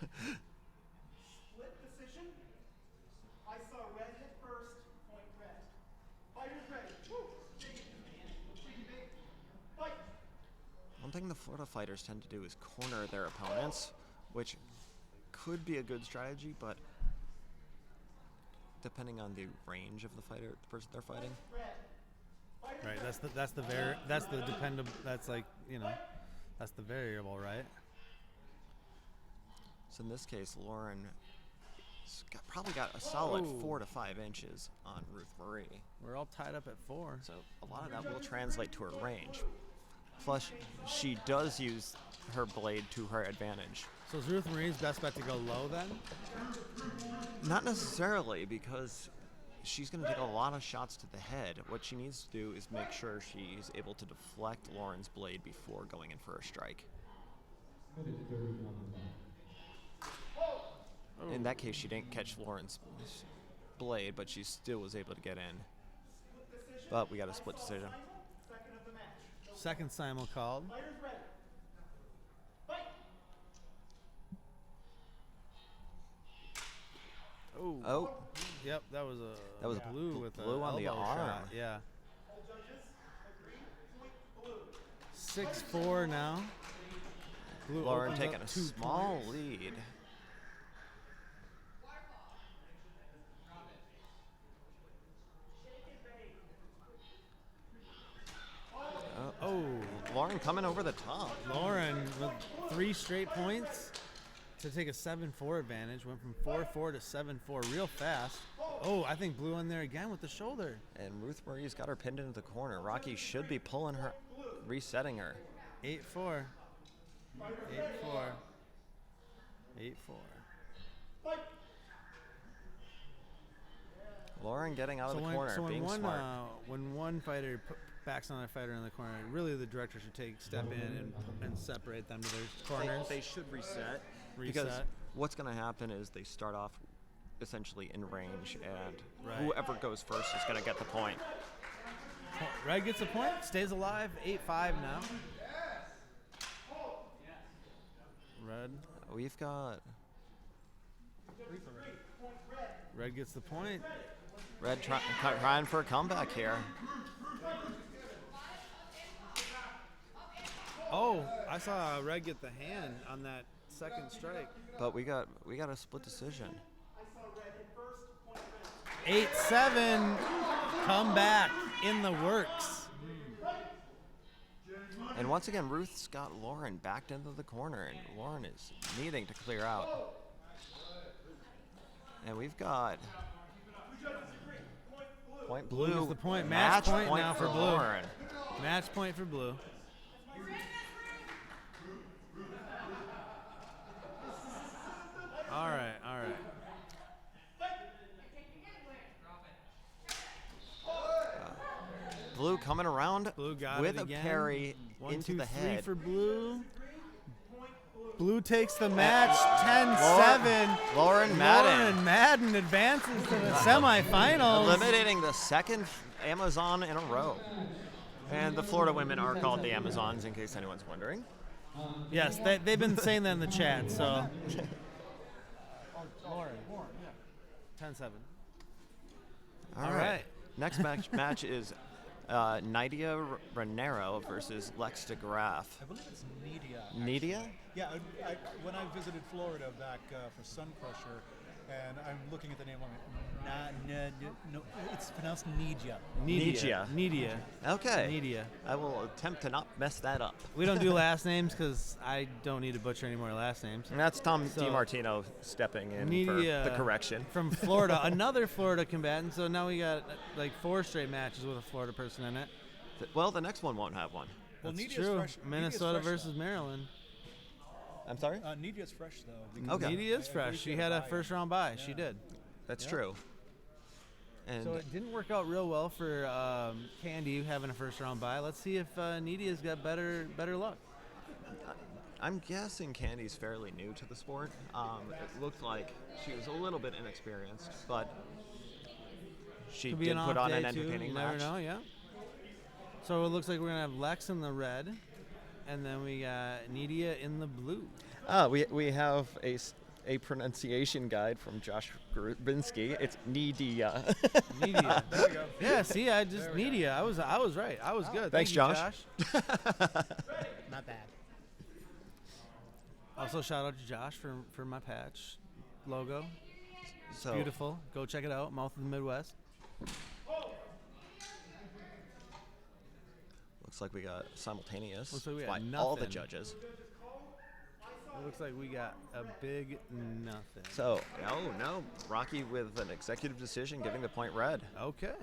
decision. I saw red hit first, point red. Fighters ready. Woo. Fight. One thing the Florida fighters tend to do is corner their opponents, which could be a good strategy, but depending on the range of the person they're fighting. Right. That's the dependable. That's like, you know, that's the variable, right? So in this case, Lauren probably got a solid 4 to 5 inches on Ruth Marie. We're all tied up at 4. So a lot of that will translate to her range. Plus, she does use her blade to her advantage. So is Ruth Marie's best bet to go low then? Not necessarily, because she's going to take a lot of shots to the head. What she needs to do is make sure she's able to deflect Lauren's blade before going in for a strike. In that case, she didn't catch Lauren's blade, but she still was able to get in. But we got a split decision. Second simul called. Oh, Yep, that was a blue with blue a on the elbow arm. shot, yeah. 6-4 now. Blue Lauren opens taking up a 2 small points. lead. Oh, Lauren coming over the top. Lauren with 3 straight points to take a 7-4 advantage. Went from 4-4 to 7-4 real fast. Oh, I think Blue in there again with the shoulder. And Ruth Marie's got her pinned into the corner. Rocky should be pulling her, resetting her. 8-4. 8-4. 8-4. Lauren getting out of the corner, being smart. When one fighter backs on a fighter in the corner, really the director should step in and separate them to their corners. They should reset. Because what's going to happen is they start off essentially in range, and whoever goes first is going to get the point. Red gets a point, stays alive, 8-5 now. Red. We've got... Red gets the point. Red trying for a comeback here. Oh, I saw Red get the hand on that second strike. But we got a split decision. 8-7, comeback in the works. And once again, Ruth's got Lauren backed into the corner, and Lauren is needing to clear out. And we've got point Blue. Blue gets the point. Match point now for Blue. Lauren. Match point for Blue. All right, all right. Blue coming around Blue got with it a again. parry 1, into 2, the 3 head. for Blue. Blue takes the match, 10-7. Lauren Madden. Lauren Madden advances to the semifinals. Eliminating the second Amazon in a row. And the Florida women are called the Amazons, in case anyone's wondering. Yes, they've been saying that in the chat, so. Lauren, 10-7. All right. Next match is Nydia Renero versus Lex DeGraff. I believe it's Nydia. Nydia? Yeah, when I visited Florida back for Sun Crusher, And I'm looking at the name on it. No, it's pronounced Nidia. Nidia. Okay. Nidia. I will attempt to not mess that up. We don't do last names because I don't need to butcher any more last names. And that's Tom So, DiMartino stepping in Nidia for the correction. from Florida, another Florida combatant. So now we got like 4 straight matches with a Florida person in it. Well, the next one won't have one. Well, That's Nidia's true. fresh. Minnesota Nidia's fresh, versus Maryland. I'm sorry? Nidia's fresh, though. because Okay. Nidia is I fresh. She had a first round bye. She did. That's Yeah. true. And So it didn't work out real well for Candy having a first round bye. Let's see if Nidia's got better luck. I'm guessing Candy's fairly new to the sport. It looked like she was a little bit inexperienced, but she Could be did an put off on day an too. entertaining You match. never know, yeah. So it looks like we're gonna have Lex in the red, and then we got Nidia in the blue. We have a pronunciation guide from Josh Grubinski. It's Nidia. Nidia. There we go. Yeah, see, Nidia. I was right. I was good. Thanks, Thank you, Josh. Not bad. Also, shout out to Josh for my patch logo. So Beautiful. Go check it out. Mouth of the Midwest. looks like we got simultaneous Looks like we by got all the nothing. judges. It looks like we got a big nothing. So no, Rocky with an executive decision giving the point red. Okay.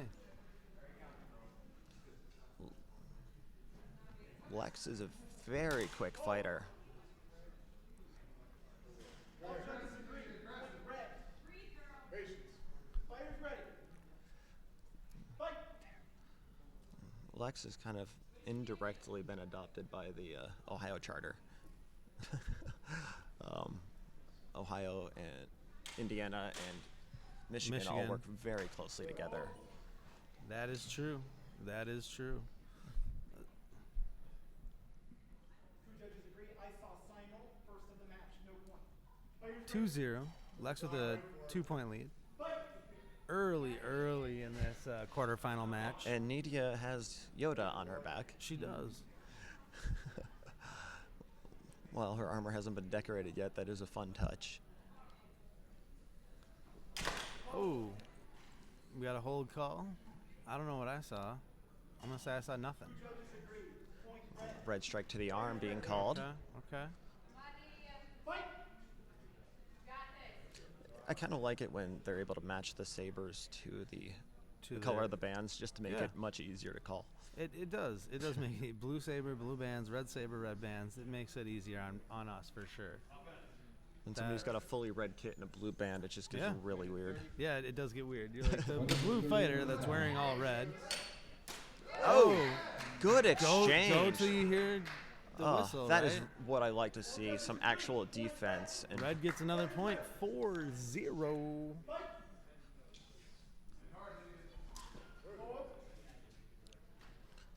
Lex is a very quick fighter. Lex has kind of indirectly been adopted by the Ohio charter. Ohio and Indiana and Michigan all Michigan. work very closely together. That is true. That is true. Two judges agree. I saw Simon first of the match, no point. 2-0. Lex with a 2-point lead. Early in this quarterfinal match. And Nidia has Yoda on her back. She does. Well, her armor hasn't been decorated yet. That is a fun touch. Oh, we got a hold call. I don't know what I saw. I'm gonna say I saw nothing. Red strike to the arm being called. Okay. I kind of like it when they're able to match the sabers to the To color their- of the bands, just to make Yeah. it much easier to call. It does. It does make it blue saber, blue bands, red saber, red bands. It makes it easier on us for sure. When somebody's got a fully red kit and a blue band, it just gets Yeah. really weird. Yeah, it does get weird. You're like the blue fighter that's wearing all red. Oh, good Go exchange. till you hear the Oh, whistle. that right? is what I like to see, some actual defense. And Red gets another point. 4-0.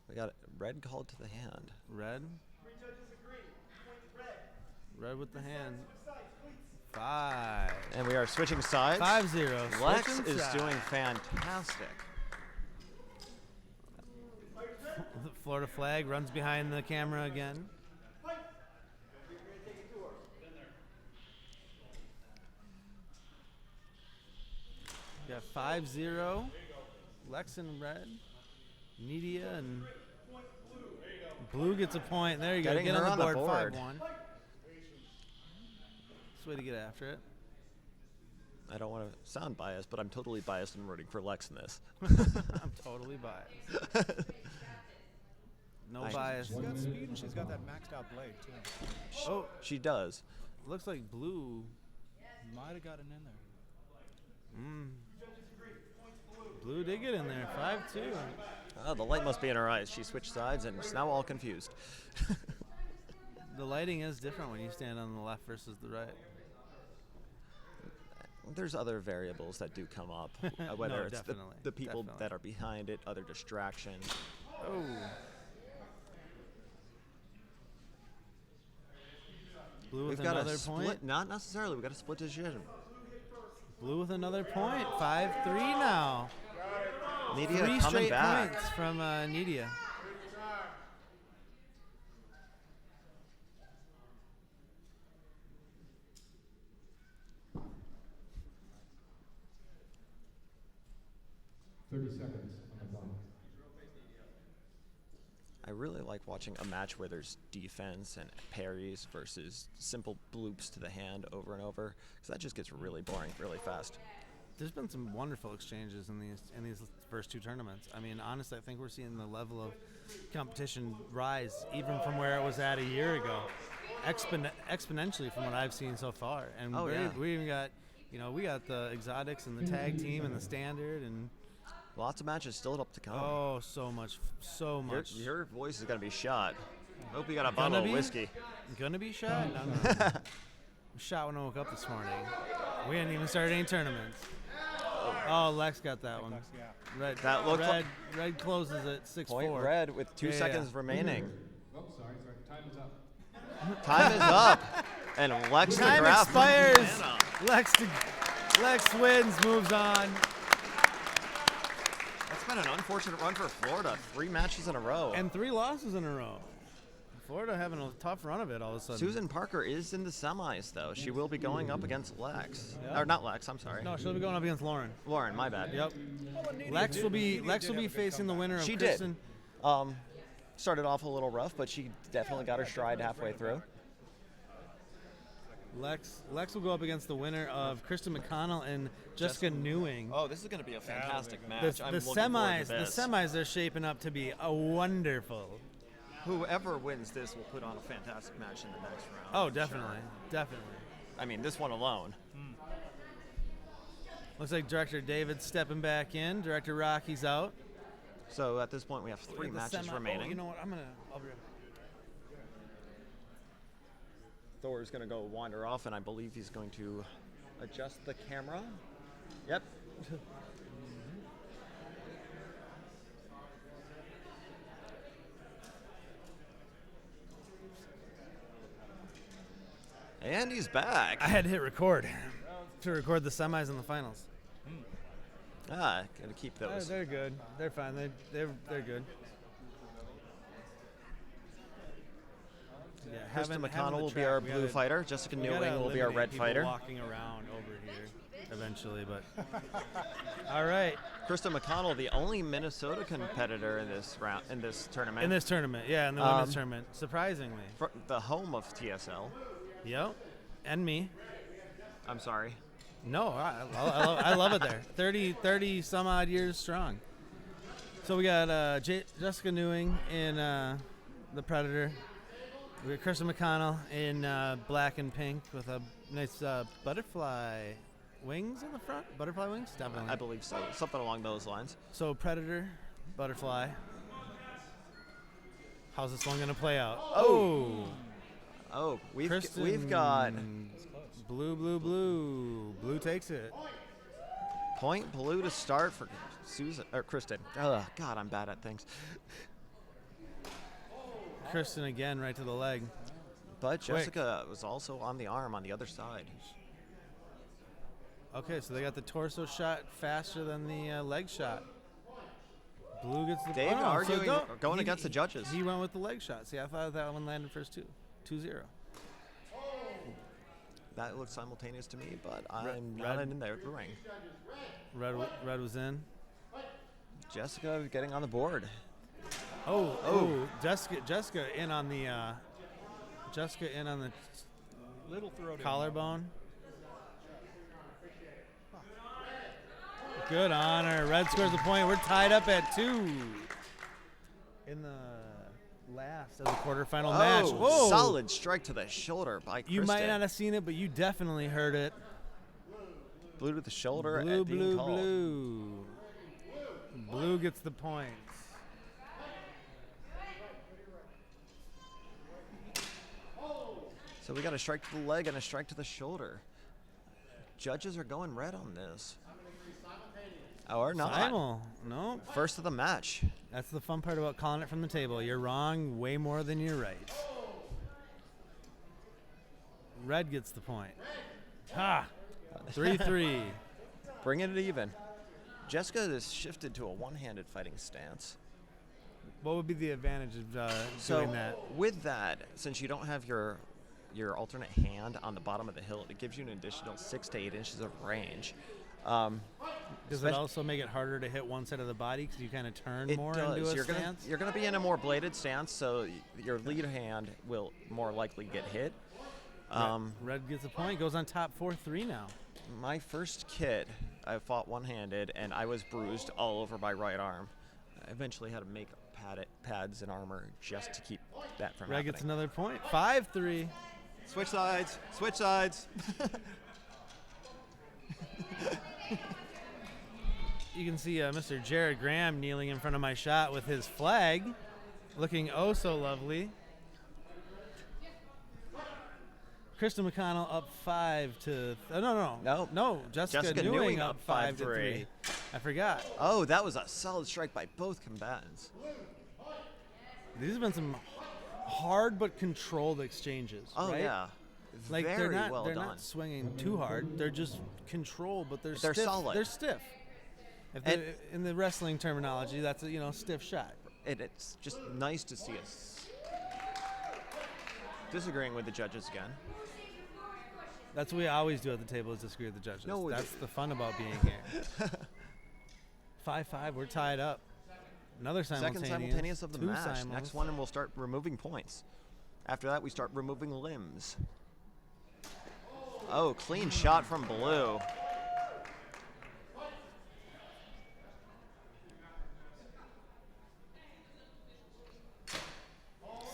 we got red called to the hand. Red. Three judges agree. Point red. Red with the hand. Sides, please. 5. And we are switching sides. 5-0. Lex Switching is sides. doing fantastic. The Florida flag runs behind the camera again. Got 5-0. Lex in red. Nidia and blue gets a point. There you go. Getting Get her on the on the board. board. 5-1. That's the way to get after it. I don't want to sound biased, but I'm totally biased in rooting for Lex in this. I'm totally biased. No bias. She's got speed and she's got that maxed out blade, too. Oh, She does. looks like blue. Might have gotten in there. Blue did get in there. 5-2. Oh, the light must be in her eyes. She switched sides and is now all confused. The lighting is different when you stand on the left versus the right. There's other variables that do come up, whether No, it's definitely, the people definitely. that are behind it, other distractions. Oh. Blue with We've got another a point. split, not necessarily. We've got a split decision. Blue with another point. 5-3 now. Nidia 3 coming straight back. points from Nidia. like watching a match where there's defense and parries versus simple bloops to the hand over and over, because that just gets really boring really fast. There's been some wonderful exchanges in these first two tournaments. I mean, honestly, I think we're seeing the level of competition rise even from where it was at a year ago, exponentially from what I've seen so far. And we even got, we got the exotics and the tag team and the standard and lots of matches still up to come. oh, so much. Your voice is gonna be shot. Hope you got a bottle of whiskey. Gonna be shot? No. Shot when I woke up this morning. We hadn't even started any tournaments. Oh, Lex got that one. Red. That looked like Red closes at 6-4. point red with 2 seconds remaining. Oh, sorry. Time is up. Time is up. And Lex the Time graph. expires. Lex wins, moves on. That's been an unfortunate run for Florida. 3 matches in a row. And 3 losses in a row. Florida having a tough run of it all of a sudden. Susan Parker is in the semis, though. She will be going up against Lex. Yeah. Or not Lex, I'm sorry. No, she'll be going up against Lauren. Lauren, my bad. Yep. Lex will be facing the winner of She Kristen. did. Started off a little rough, but she definitely got her stride halfway through. Lex will go up against the winner of Kristen McConnell and Jessica Newing. Oh, this is going to be a fantastic The match. I'm looking forward to this. the semis are shaping up to be a wonderful. Whoever wins this will put on a fantastic match in the next round. Oh, definitely. Definitely. I mean, this one alone. Looks like Director David's stepping back in. Director Rocky's out. So at this point, we have 3 matches remaining. Oh, you know what? I'll be right Thor's going to go wander off, and I believe he's going to adjust the camera. Yep. And he's back. I had to hit record to record the semis and the finals. Gotta keep those. They're good. They're fine. They're good. Yeah, Kristen having McConnell the will be track, our we blue gotta- fighter. Jessica we gotta Newing will be our eliminate red people fighter. Walking around over here eventually, but all right. Kristen McConnell, the only Minnesota competitor in this round, in this tournament. In this tournament, yeah, in the women's tournament, surprisingly. The home of TSL. Yep, and me. I'm sorry. No, I love it there. 30 some odd years strong. So we got Jessica Newing in the Predator. We got Kristen McConnell in black and pink with a nice butterfly wings in the front. Butterfly wings, definitely. I believe so. Something along those lines. So Predator, butterfly. How's this one gonna play out? Oh, we've Kristen, got blue. Blue takes it. point blue to start for Susan or Kristen. Oh God, I'm bad at things. Kristen again, right to the leg. But Jessica was also on the arm on the other side. Okay, so they got the torso shot faster than the leg shot. Blue gets the Dave arguing, going against the judges. He went with the leg shot. See, I thought that one landed first 2-0. That looked simultaneous to me, but I'm not in the ring. Red was in. Jessica getting on the board. Jessica in on the Little throat in. collarbone. Good on her. Red scores the point. We're tied up at 2 in the last of the quarterfinal match. Whoa. Solid strike to the shoulder by Kristen. You might not have seen it, but you definitely heard it. Blue to the shoulder Blue, at being called. blue. Blue gets the points. So we got a strike to the leg and a strike to the shoulder. Judges are going red on this. Or not. Simul. No. First of the match. That's the fun part about calling it from the table. You're wrong way more than you're right. Red gets the point. Ha! 3-3. Bringing it even. Jessica has shifted to a one-handed fighting stance. What would be the advantage of doing that? With that, since you don't have your alternate hand on the bottom of the hilt, it gives you an additional 6 to 8 inches of range. Does it also make it harder to hit one side of the body because you kind of turn It more does. into a You're stance? You're gonna be in a more bladed stance, so your lead hand will more likely get hit. Red gets a point. Goes on top 4-3 now. My first kit, I fought one-handed, and I was bruised all over my right arm. I eventually had to make pads and armor just to keep that from Red happening. gets another point. 5-3. Switch sides. Switch sides. You can see Mr. Jared Graham kneeling in front of my shot with his flag, looking oh so lovely. Kristen McConnell up 5 to no. Jessica Newing up 5 to 3. I forgot. Oh, that was a solid strike by both combatants. These have been some hard but controlled exchanges. Oh right? yeah, Like very they're not well they're done. not swinging too hard. They're just controlled, but they're They're stiff. solid. They're stiff. In the wrestling terminology, that's a stiff shot. It's just nice to see us disagreeing with the judges again. That's what we always do at the table, is disagree with the judges. No, That's the fun about being here. 5-5, we're tied up. Another simultaneous. Second simultaneous of the two match. simultaneous. Next one, and we'll start removing points. After that, we start removing limbs. Oh, clean shot from Blue.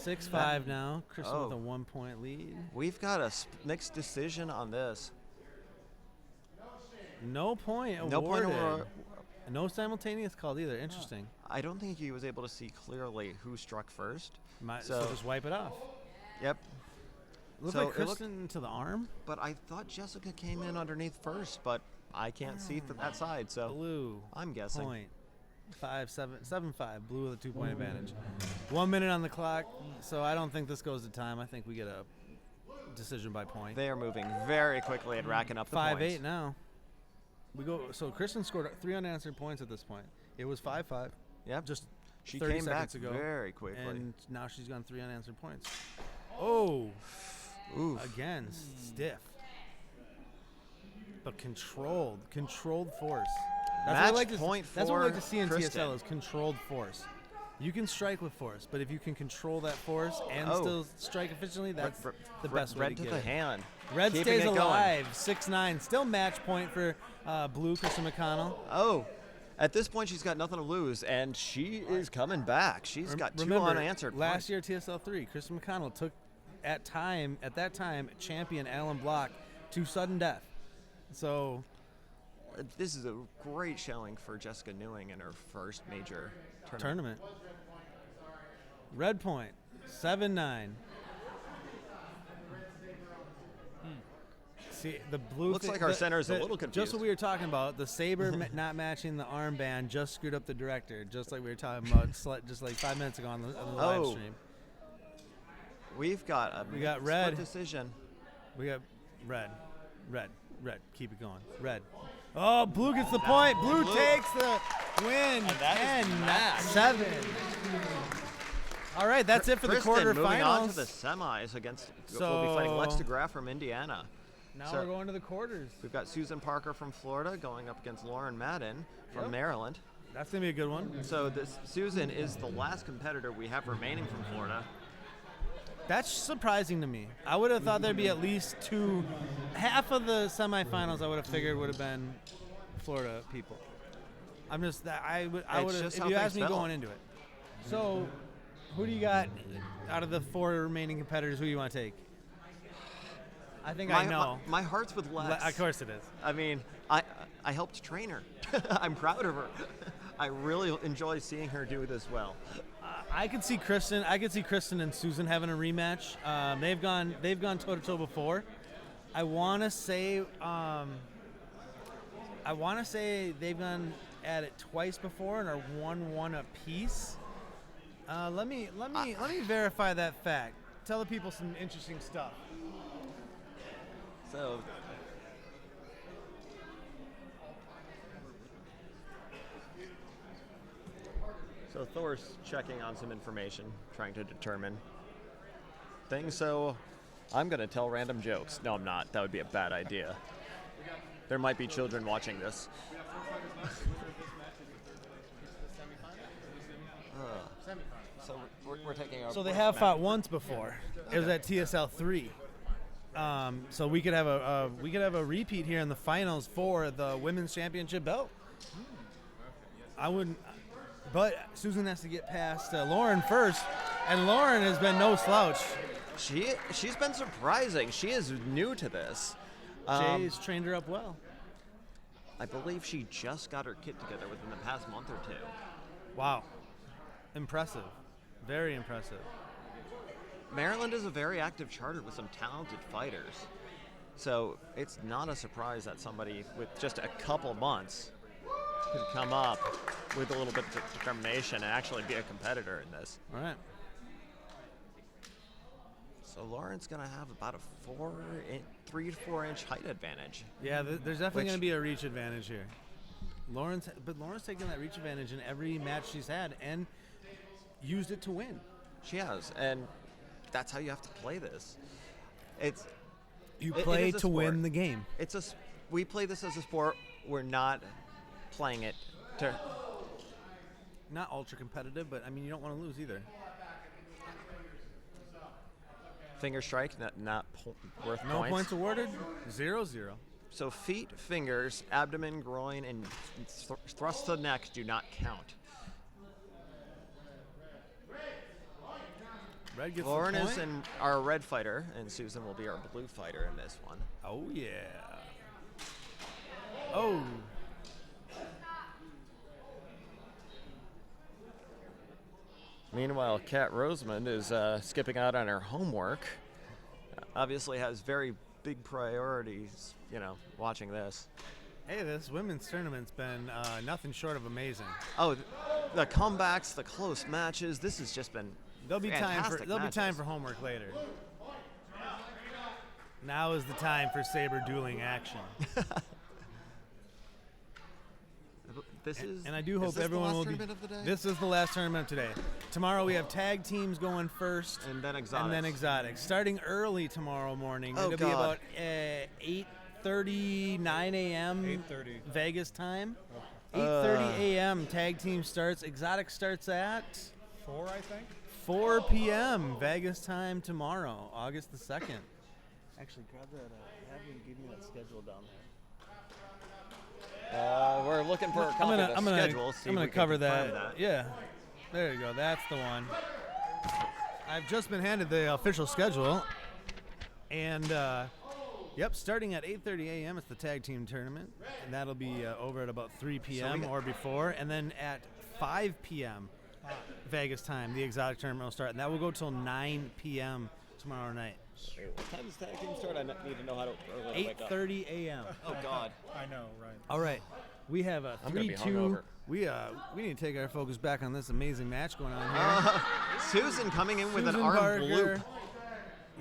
6-5 now. Kristen with a 1-point lead. We've got a mixed decision on this. No point awarded. No point awarded. No simultaneous called either. Interesting. I don't think he was able to see clearly who struck first. So just wipe it off. Yep. Looked So like Kristen to the arm. But I thought Jessica came in underneath first, but I can't see from that side, so Blue. I'm guessing. Point. 7-5. Blue with a 2-point advantage. 1 minute on the clock, so I don't think this goes to time. I think we get a decision by point. They are moving very quickly and racking up the points. 5-8 now. We go. So Kristen scored 3 unanswered points at this point. It was 5-5. Yep. Just She 30 came back seconds ago, very quickly. and now she's gone 3 unanswered points. Oh, Oof. again, stiff, but controlled force. Match what point That's what we like for to see in Kristen. TSL is controlled force. You can strike with force, but if you can control that force and Oh. still strike efficiently, that's the best way Red to to get the it. hand. Red Keeping stays it going. alive, 6-9. Still match point for Blue, Kristen McConnell. Oh, at this point she's got nothing to lose, and she is coming back. She's got 2 Remember, unanswered last points. year TSL 3, Kristen McConnell took at that time champion Alan Block to sudden death. So This is a great showing for Jessica Newing in her first major tournament. Red point, 7-9. See, the blue Looks like our center is a little confused. Just what we were talking about, the Saber not matching the armband just screwed up the director, just like we were talking about just like 5 minutes ago on the live stream. We've got a We got split red. decision. We got red. Keep it going. Red. Oh, Blue gets the point. Blue takes the win. that is the match. 10-7. All right, that's it for the Kristen moving on to quarterfinals. the semis against. We'll be fighting Lex DeGraff from Indiana. Now So- we're going to the quarters. We've got Susan Parker from Florida going up against Lauren Madden from Yep. Maryland. That's going to be a good one. So Susan is the last competitor we have remaining from Florida. That's surprising to me. I would have thought there'd be at least two. Half of the semifinals I would have figured would have been Florida people. I'm just that I would have just if how you asked things me fell. going into it. So, who do you got out of the 4 remaining competitors? Who do you want to take? I think I know. My heart's with Lex. Of course it is. I mean, I helped train her. I'm proud of her. I really enjoy seeing her do this well. I could see Kristen. I could see Kristen and Susan having a rematch. They've gone toe to toe before. I want to say they've gone at it twice before and are 1-1 apiece. Let me verify that fact. Tell the people some interesting stuff. So Thor's checking on some information, trying to determine things. So I'm going to tell random jokes. No, I'm not. That would be a bad idea. there might be children watching this. So we're taking our. So they have fought once before. It was at TSL 3. So we could have a repeat here in the finals for the women's championship belt. I wouldn't, but Susan has to get past Lauren first, and Lauren has been no slouch. She's been surprising. She is new to this. Jay's trained her up well. I believe she just got her kit together within the past month or two. Wow, impressive, very impressive. Maryland is a very active charter with some talented fighters. So it's not a surprise that somebody with just a couple months could come up with a little bit of determination and actually be a competitor in this. All right. So Lauren's going to have about a 3 to 4 inch height advantage. Yeah, there's definitely going to be a reach advantage here. Lauren's taken that reach advantage in every match she's had and used it to win. She has, and that's how you have to play this. You play it is a to win sport. the game. We play this as a sport. We're not playing it to. Not ultra competitive, but I mean you don't want to lose either. Finger strike, not worth No points. points awarded. 0-0. So feet, fingers, abdomen, groin, and thrust to the neck do not count. Red gets Lauren the is point. our red fighter, and Susan will be our blue fighter in this one. Oh yeah. Oh. Meanwhile, Kat Rosemond is skipping out on her homework. Obviously has very big priorities, watching this. Hey, this women's tournament's been nothing short of amazing. Oh, the comebacks, the close matches. This has just been There'll be time matches. for homework later. Now is the time for saber dueling action. And I do hope everyone will be. This is the last tournament of today. Tomorrow we have tag teams going first, And then exotics. Starting early tomorrow morning. Oh, It'll be God. about 8:30, 9 a.m. 8:30. Vegas time. 8:30 a.m. Tag team starts. Exotic starts at 4, I think. 4 p.m. Vegas time tomorrow, August the 2nd. Actually, grab that. Have him give me that schedule down there. We're looking for a copy of the schedule. I'm gonna cover that. Yeah, there you go. That's the one. I've just been handed the official schedule, and starting at 8:30 a.m. it's the tag team tournament, and that'll be over at about 3 p.m. or before, and then at 5 p.m. Vegas time, the exotic tournament will start, and that will go till 9 p.m. tomorrow night. What time does tag team start? I need to know how to early wake up. 8:30 a.m. Oh God. I know, right. All right, we have a I'm gonna be 3-2. hungover. We need to take our focus back on this amazing match going on here. Susan coming in with an Susan arm Parker, loop.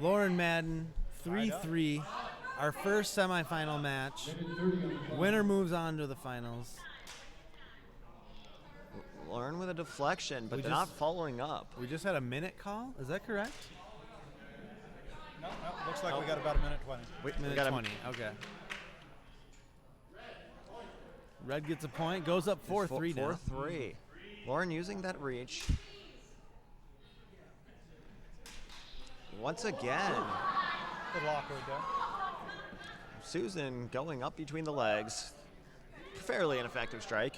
Lauren Madden, 3-3. Our first semifinal match. Winner moves on to the finals. Lauren with a deflection, but We they're not following up. We just had a minute call. Is that correct? No, looks like we got about a minute 20. We Minute got 20. Okay. Red gets a point. Goes up 4-3 now. 4-3. Lauren using that reach. Once again, Little awkward there. Susan going up between the legs. Fairly ineffective strike.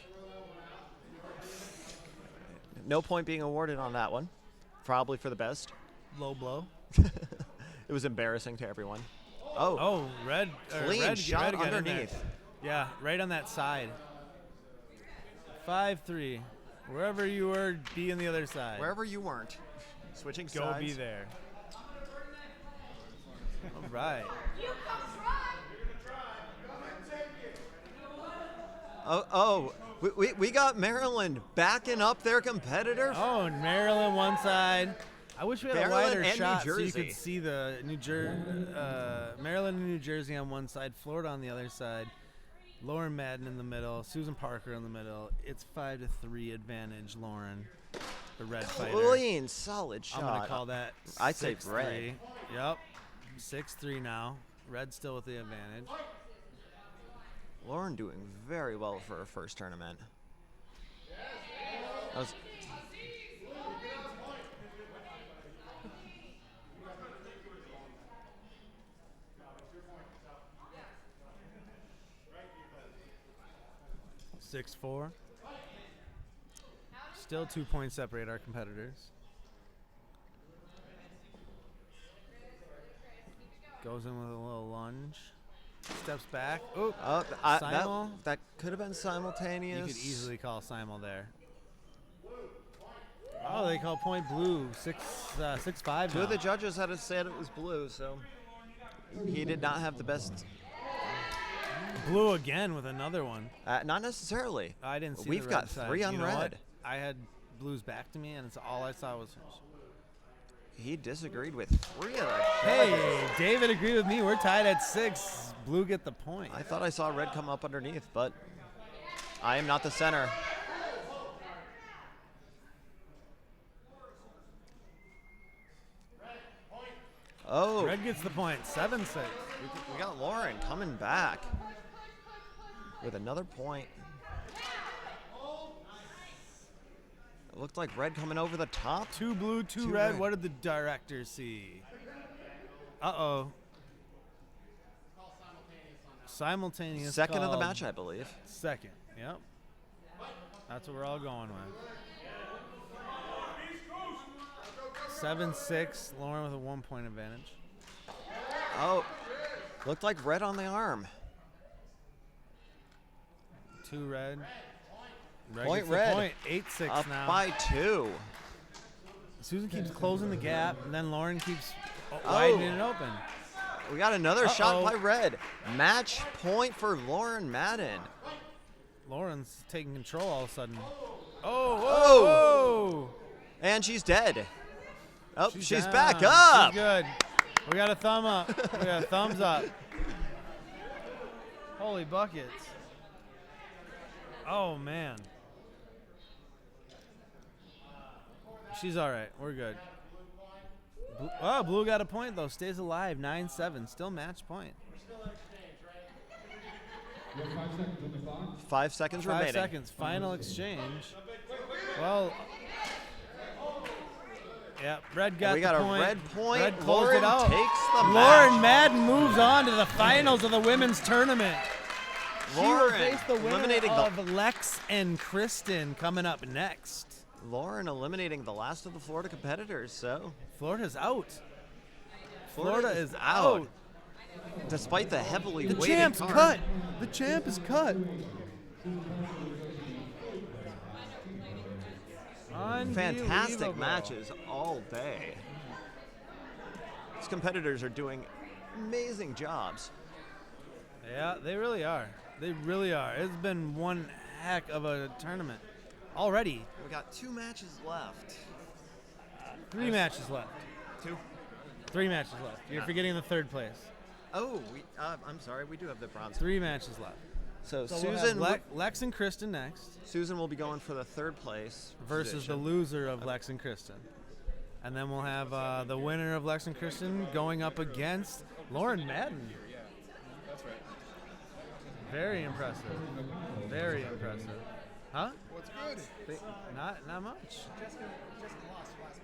No point being awarded on that one. Probably for the best. Low blow. It was embarrassing to everyone. Oh, Oh, red. clean red, shot red got in there. underneath. Yeah, right on that side. 5-3. Wherever you were, be on the other side. Wherever you weren't. Switching Go sides. be there. All right. We got Maryland backing up their competitor. Oh, and Maryland one side. I wish we had Maryland a wider and New shot so you Jersey. could see the Maryland and New Jersey on one side, Florida on the other side. Lauren Madden in the middle, Susan Parker in the middle. It's 5-3 advantage, Lauren, the red fighter. Clean, solid shot. I'm gonna call that. I'd say 6-3. red. Yep, 6-3 now. Red still with the advantage. Lauren doing very well for her first tournament. That was 6-4. Still 2 points separate our competitors. Goes in with a little lunge. Steps back. Oh, simul. that could have been simultaneous. You could easily call simul there. Oh, they call point blue. 6-5 Two now. of the judges had said it was blue, so he did not have the best. Blue again with another one. Not necessarily. I didn't see We've the got red side. 3 on You know what? red. I had blues back to me, and it's all I saw was. He disagreed with 3 of them. Hey, David agreed with me. We're tied at 6. Blue get the point. I thought I saw red come up underneath, but I am not the center. Oh, Red gets the point. 7-6. we got Lauren coming back with another point. It looked like red coming over the top. 2 blue, 2 Two red. red. What did the director see? Uh-oh. Simultaneous. Second of the called. match, I believe. Second. Yep. That's what we're all going with. 7-6. Lauren with a 1 point advantage. Oh, looked like red on the arm. 2 red. Point gets the red. Point. 8-6 Up now. by 2. Susan keeps closing the gap, and then Lauren keeps widening it open. We got another shot Uh-oh. by red. Match point for Lauren Madden. Lauren's taking control all of a sudden. Oh. And she's dead. Oh, she's down. back up. She's good. We got a thumb up. We got a thumbs up. Holy buckets. Oh, man. She's all right. We're good. Blue got a point, though. Stays alive. 9-7. Still match point. You have 5 seconds on the clock. 5 seconds 5 remaining. seconds. Final exchange. Well, yeah, red got We the got a point. red point. Red closed Lauren it out. takes the Lauren match. Madden moves on to the finals of the women's tournament. She will Lauren face the winner eliminating of Lex and Kristen coming up next. Lauren eliminating the last of the Florida competitors. So Florida's out. Florida is out. despite the heavily The weighted champ's card. cut. The champ is cut. Fantastic Unbelievable. matches all day. These competitors are doing amazing jobs. Yeah, they really are. They really are. It's been one heck of a tournament already. We got 2 matches left. 3 matches left. 2. 3 matches left. You're forgetting the third place. Oh, I'm sorry. We do have the bronze. 3 matches left. So, So we'll Susan, have Lex and Kristen next Susan will be going for the 3rd place versus position. the loser of Lex and Kristen. And then we'll have the winner of Lex and Kristen going up against Lauren Madden. That's right. Very impressive. Very impressive. Huh? What's good? Not much. Jessica lost last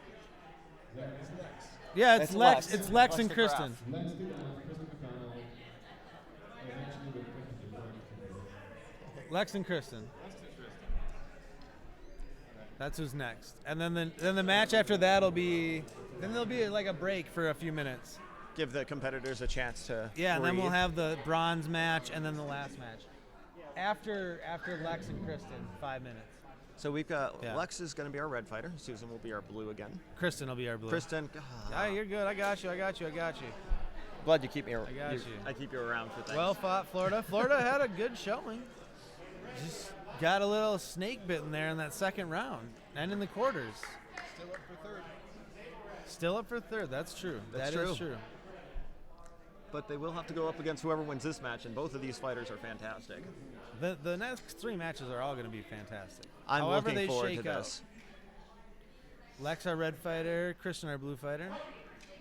week. It's Lex. Yeah, it's It's Lex. Lex. It's Lex Lex and the Kristen. Lex did Kristen McConnell. Eventually with Kristen. Lex and Kristen. That's who's next. And then the match after that'll be. Then there'll be like a break for a few minutes. Give the competitors a chance to Yeah, and then we'll breathe. have the bronze match and then the last match. After Lex and Kristen, 5 minutes. So we've got Yeah. Lex is going to be our red fighter. Susan will be our blue again. Kristen will be our blue. Kristen, Ah, you're good. I got you. glad you keep me. got you. I keep you around for things. Well fought, Florida. Florida had a good showing. Just got a little snake bitten there in that second round and in the quarters. Still up for 3rd. Still up for third. That's true. That's That is true. true. but they will have to go up against whoever wins this match, and both of these fighters are fantastic. The next 3 matches are all going to be fantastic. I'm However looking they forward shake to out. this. Lex our red fighter, Kristen our blue fighter.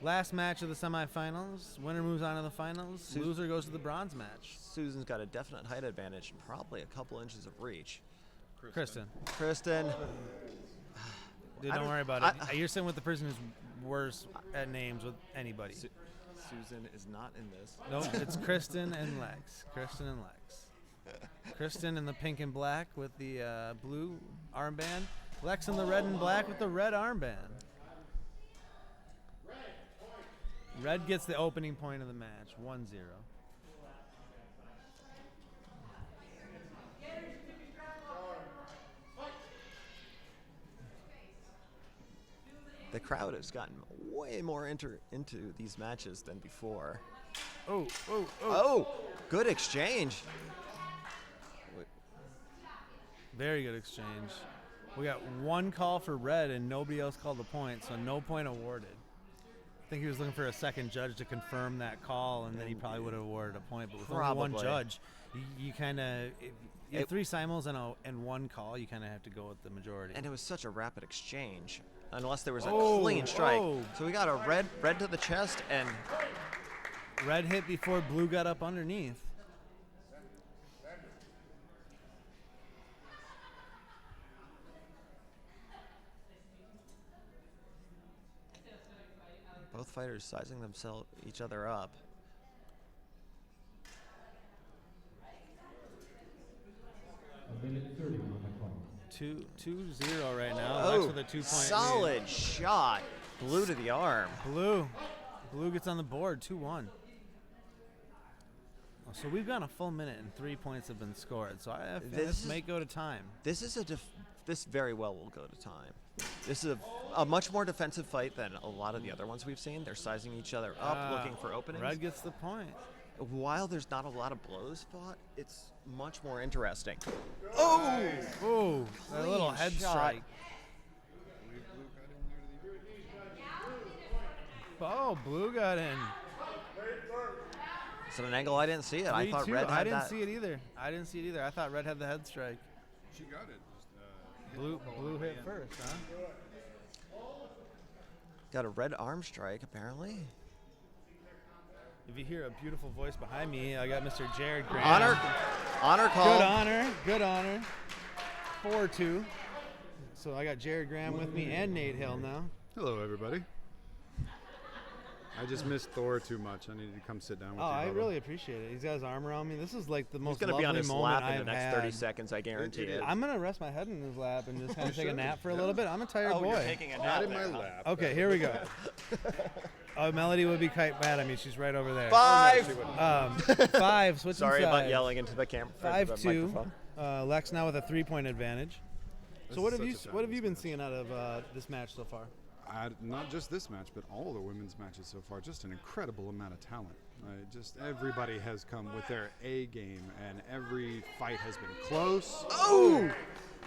Last match of the semifinals. Winner moves on to the finals. Loser goes to the bronze match. Susan's got a definite height advantage and probably a couple inches of reach. Kristen. Dude, don't worry about it. You're sitting with the person who's worse at names with anybody. Susan is not in this. Nope, it's Kristen and Lex. Kristen in the pink and black with the blue armband. Lex in the red and black with the red armband. Red gets the opening point of the match, 1-0. The crowd has gotten way more into these matches than before. Oh, good exchange. Very good exchange. We got one call for red and nobody else called the point, so no point awarded. I think he was looking for a second judge to confirm that call, and then he probably would have awarded a point. But with only one judge, you kind of you have 3 simul's and one call. You kind of have to go with the majority. And it was such a rapid exchange, unless there was a clean strike. So we got a red to the chest, and red hit before blue got up underneath. both fighters sizing each other up. Two 2-0 right now. Oh, Lex with a 2-point solid lead. shot. Blue to the arm. Blue gets on the board, 2-1. So we've gone a full minute and 3 points have been scored. So I think this may go to time. This is this very well will go to time. This is a much more defensive fight than a lot of the other ones we've seen. They're sizing each other up, looking for openings. Red gets the point. While there's not a lot of blows fought, it's much more interesting. Oh, a little head strike. Oh, blue got in. It's at an angle I didn't see it. I thought red had I didn't that. see it either. I thought red had the head strike. She got it. Blue hit first, huh? Got a red arm strike, apparently. If you hear a beautiful voice behind me, I got Mr. Jared Graham. Honor call. Good honor. 4-2. So I got Jared Graham with me and Nate Hill now. Hello, everybody. I just missed Thor too much. I needed to come sit down with you. I Bubba. really appreciate it. He's got his arm around me. This is like the most He's going to be on his moment lap in the I've next had. 30 seconds, I guarantee it. I'm going to rest my head in his lap and just kind of take a nap for a little bit. I'm a tired boy. You're taking a nap Not in there, my huh? lap. Okay, here we go. Melody would be quite mad at me. She's right over there. 5. 5, switching Sorry sides. about yelling into the camera. 5-2. Lex now with a 3-point advantage. This So what is have you such a what have you been fabulous seeing out of this match so far? Not just this match, but all the women's matches so far. Just an incredible amount of talent. Just everybody has come with their A game, and every fight has been close. Oh!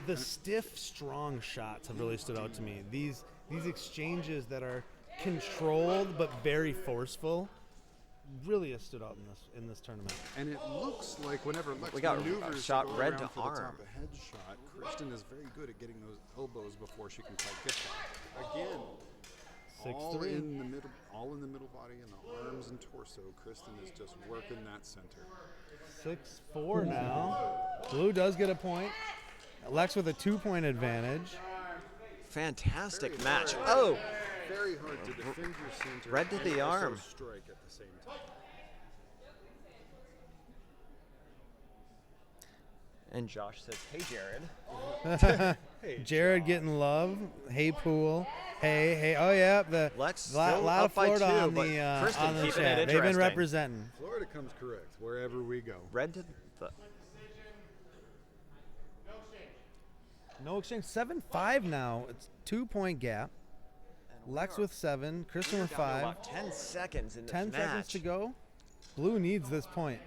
The stiff, strong shots have really stood out to me. These exchanges that are controlled but very forceful really has stood out in this tournament. And it looks like whenever Lex We got a maneuvers shot to go red around to for arm. the top of head shot, Kristen is very good at getting those elbows before she can quite get that. Again, all 6-3. in the middle, all in the middle body and the arms and torso. Kristen is just working that center. 6-4 now. Blue does get a point. Lex with a 2-point advantage. Fantastic match. Oh! Very hard to defend your center. Red to and the also arm. strike at the same time. And Josh says, "Hey, Jared." Jared getting love. Hey, Pool. Hey. Oh, yeah. The Lex lot still of up by Florida 2, on but the Kristen on the keeping chat. it They've been interesting. representing. Florida comes correct wherever we go. Red to the... No exchange. 7-5 now. It's 2-point gap. Lex with 7. Kristen with 5. About 10 seconds in this 10 match. seconds to go. Blue needs this point.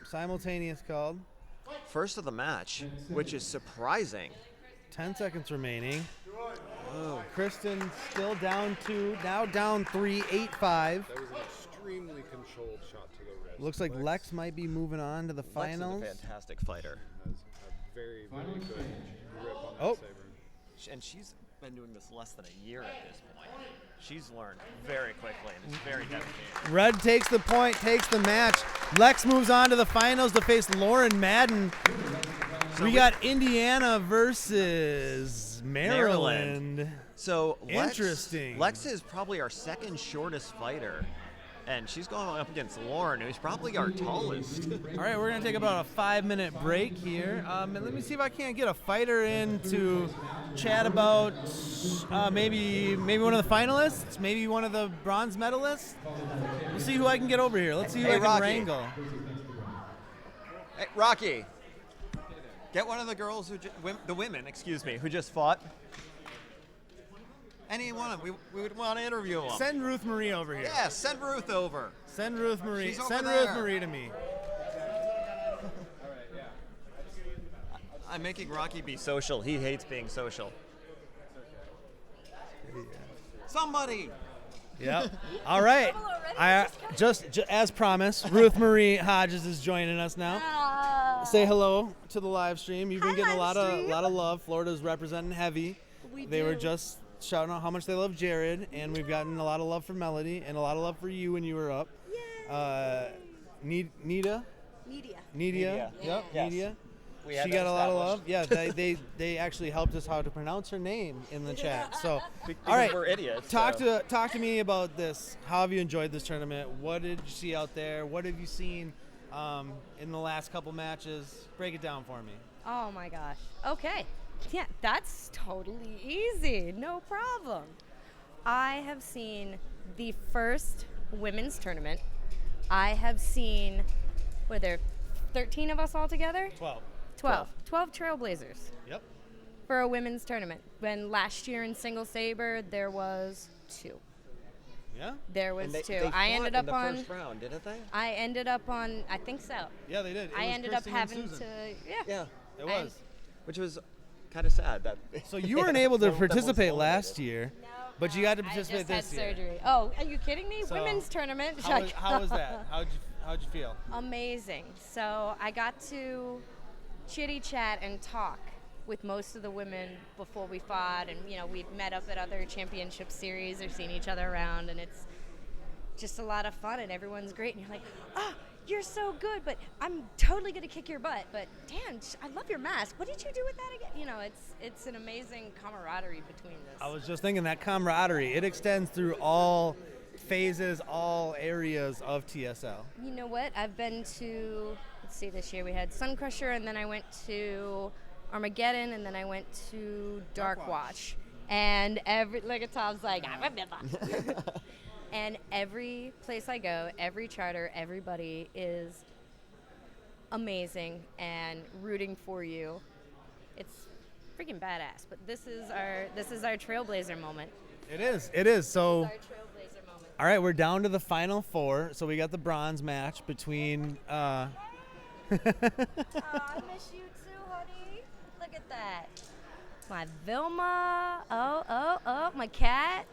Simultaneous called. First of the match, which is surprising. 10 seconds remaining. Oh. Kristen still down 2. Now down 3. 8-5. That was an extremely controlled shot to the wrist. Looks like Lex might be moving on to the Lex finals. is a fantastic fighter. Has a very, very good grip on that Oh. saber. And she's been doing this less than a year at this point. She's learned very quickly and is very dedicated. Red takes the point, takes the match. Lex moves on to the finals to face Lauren Madden. We got Indiana versus Maryland. So Interesting. Lex is probably our second shortest fighter, and she's going up against Lauren, who's probably our tallest. All right, we're gonna take about a 5-minute break here, and let me see if I can't get a fighter in to chat about maybe one of the finalists, maybe one of the bronze medalists. We'll see who I can get over here. Let's see who I can Rocky. wrangle. Hey, Rocky, get one of the girls the women, who just fought. Any one of them. We would want to interview them. Send Ruth Marie over here. Yeah, send Ruth over. Send Ruth Marie. She's over Send there. Ruth Marie to me. I'm making Rocky be social. He hates being social. Somebody. Yep. All right. I just as promised, Ruth Marie Hodges is joining us now. Say hello to the live stream. You've been getting a lot of love. Florida's representing heavy. They were just shouting out how much they love Jared, and we've gotten a lot of love for Melody and a lot of love for you when you were up. Nita. Media. Yep. Yes. Media. We had She that got a lot of love. established. Yeah, they actually helped us how to pronounce her name in the chat. So, Because all right, we're idiots. talk so. to me about this. How have you enjoyed this tournament? What did you see out there? What have you seen in the last couple matches? Break it down for me. Oh my gosh. Okay. Yeah, that's totally easy. No problem. I have seen the first women's tournament. I have seen, were there 13 of us all together? 12. 12 Trailblazers Yep. for a women's tournament. When last year in single saber, there was 2. Yeah. There was And they 2. fought I ended up in the on. first round, didn't they? I ended up on. I think so. Yeah, they did. It I was ended up Kristen and having Susan. to. Yeah. Yeah, It was. which was kind of sad. That. So you weren't able to That was participate eliminated. last year, but you got to participate I just this had year. surgery. Oh, are you kidding me? So, Women's tournament. How was that? How'd you feel? Amazing. So I got to chitty chat and talk with most of the women before we fought, and we'd met up at other championship series or seen each other around, and it's just a lot of fun, and everyone's great, and you're like, oh, you're so good, but I'm totally gonna kick your butt, but Dan, I love your mask. What did you do with that again? It's an amazing camaraderie between this. I was just thinking that camaraderie, it extends through all phases, all areas of TSL. You know what? I've been to, let's see, this year we had Sun Crusher, and then I went to Armageddon, and then I went to Dark Watch. And look at Tom's like, I remember. And every place I go, every charter, everybody is amazing and rooting for you. It's freaking badass. But this is our Trailblazer moment. It is. So, This is our Trailblazer moment. all right, we're down to the final 4. So we got the bronze match between. Oh, I miss you too, honey. Look at that. My Vilma. Oh, my cat.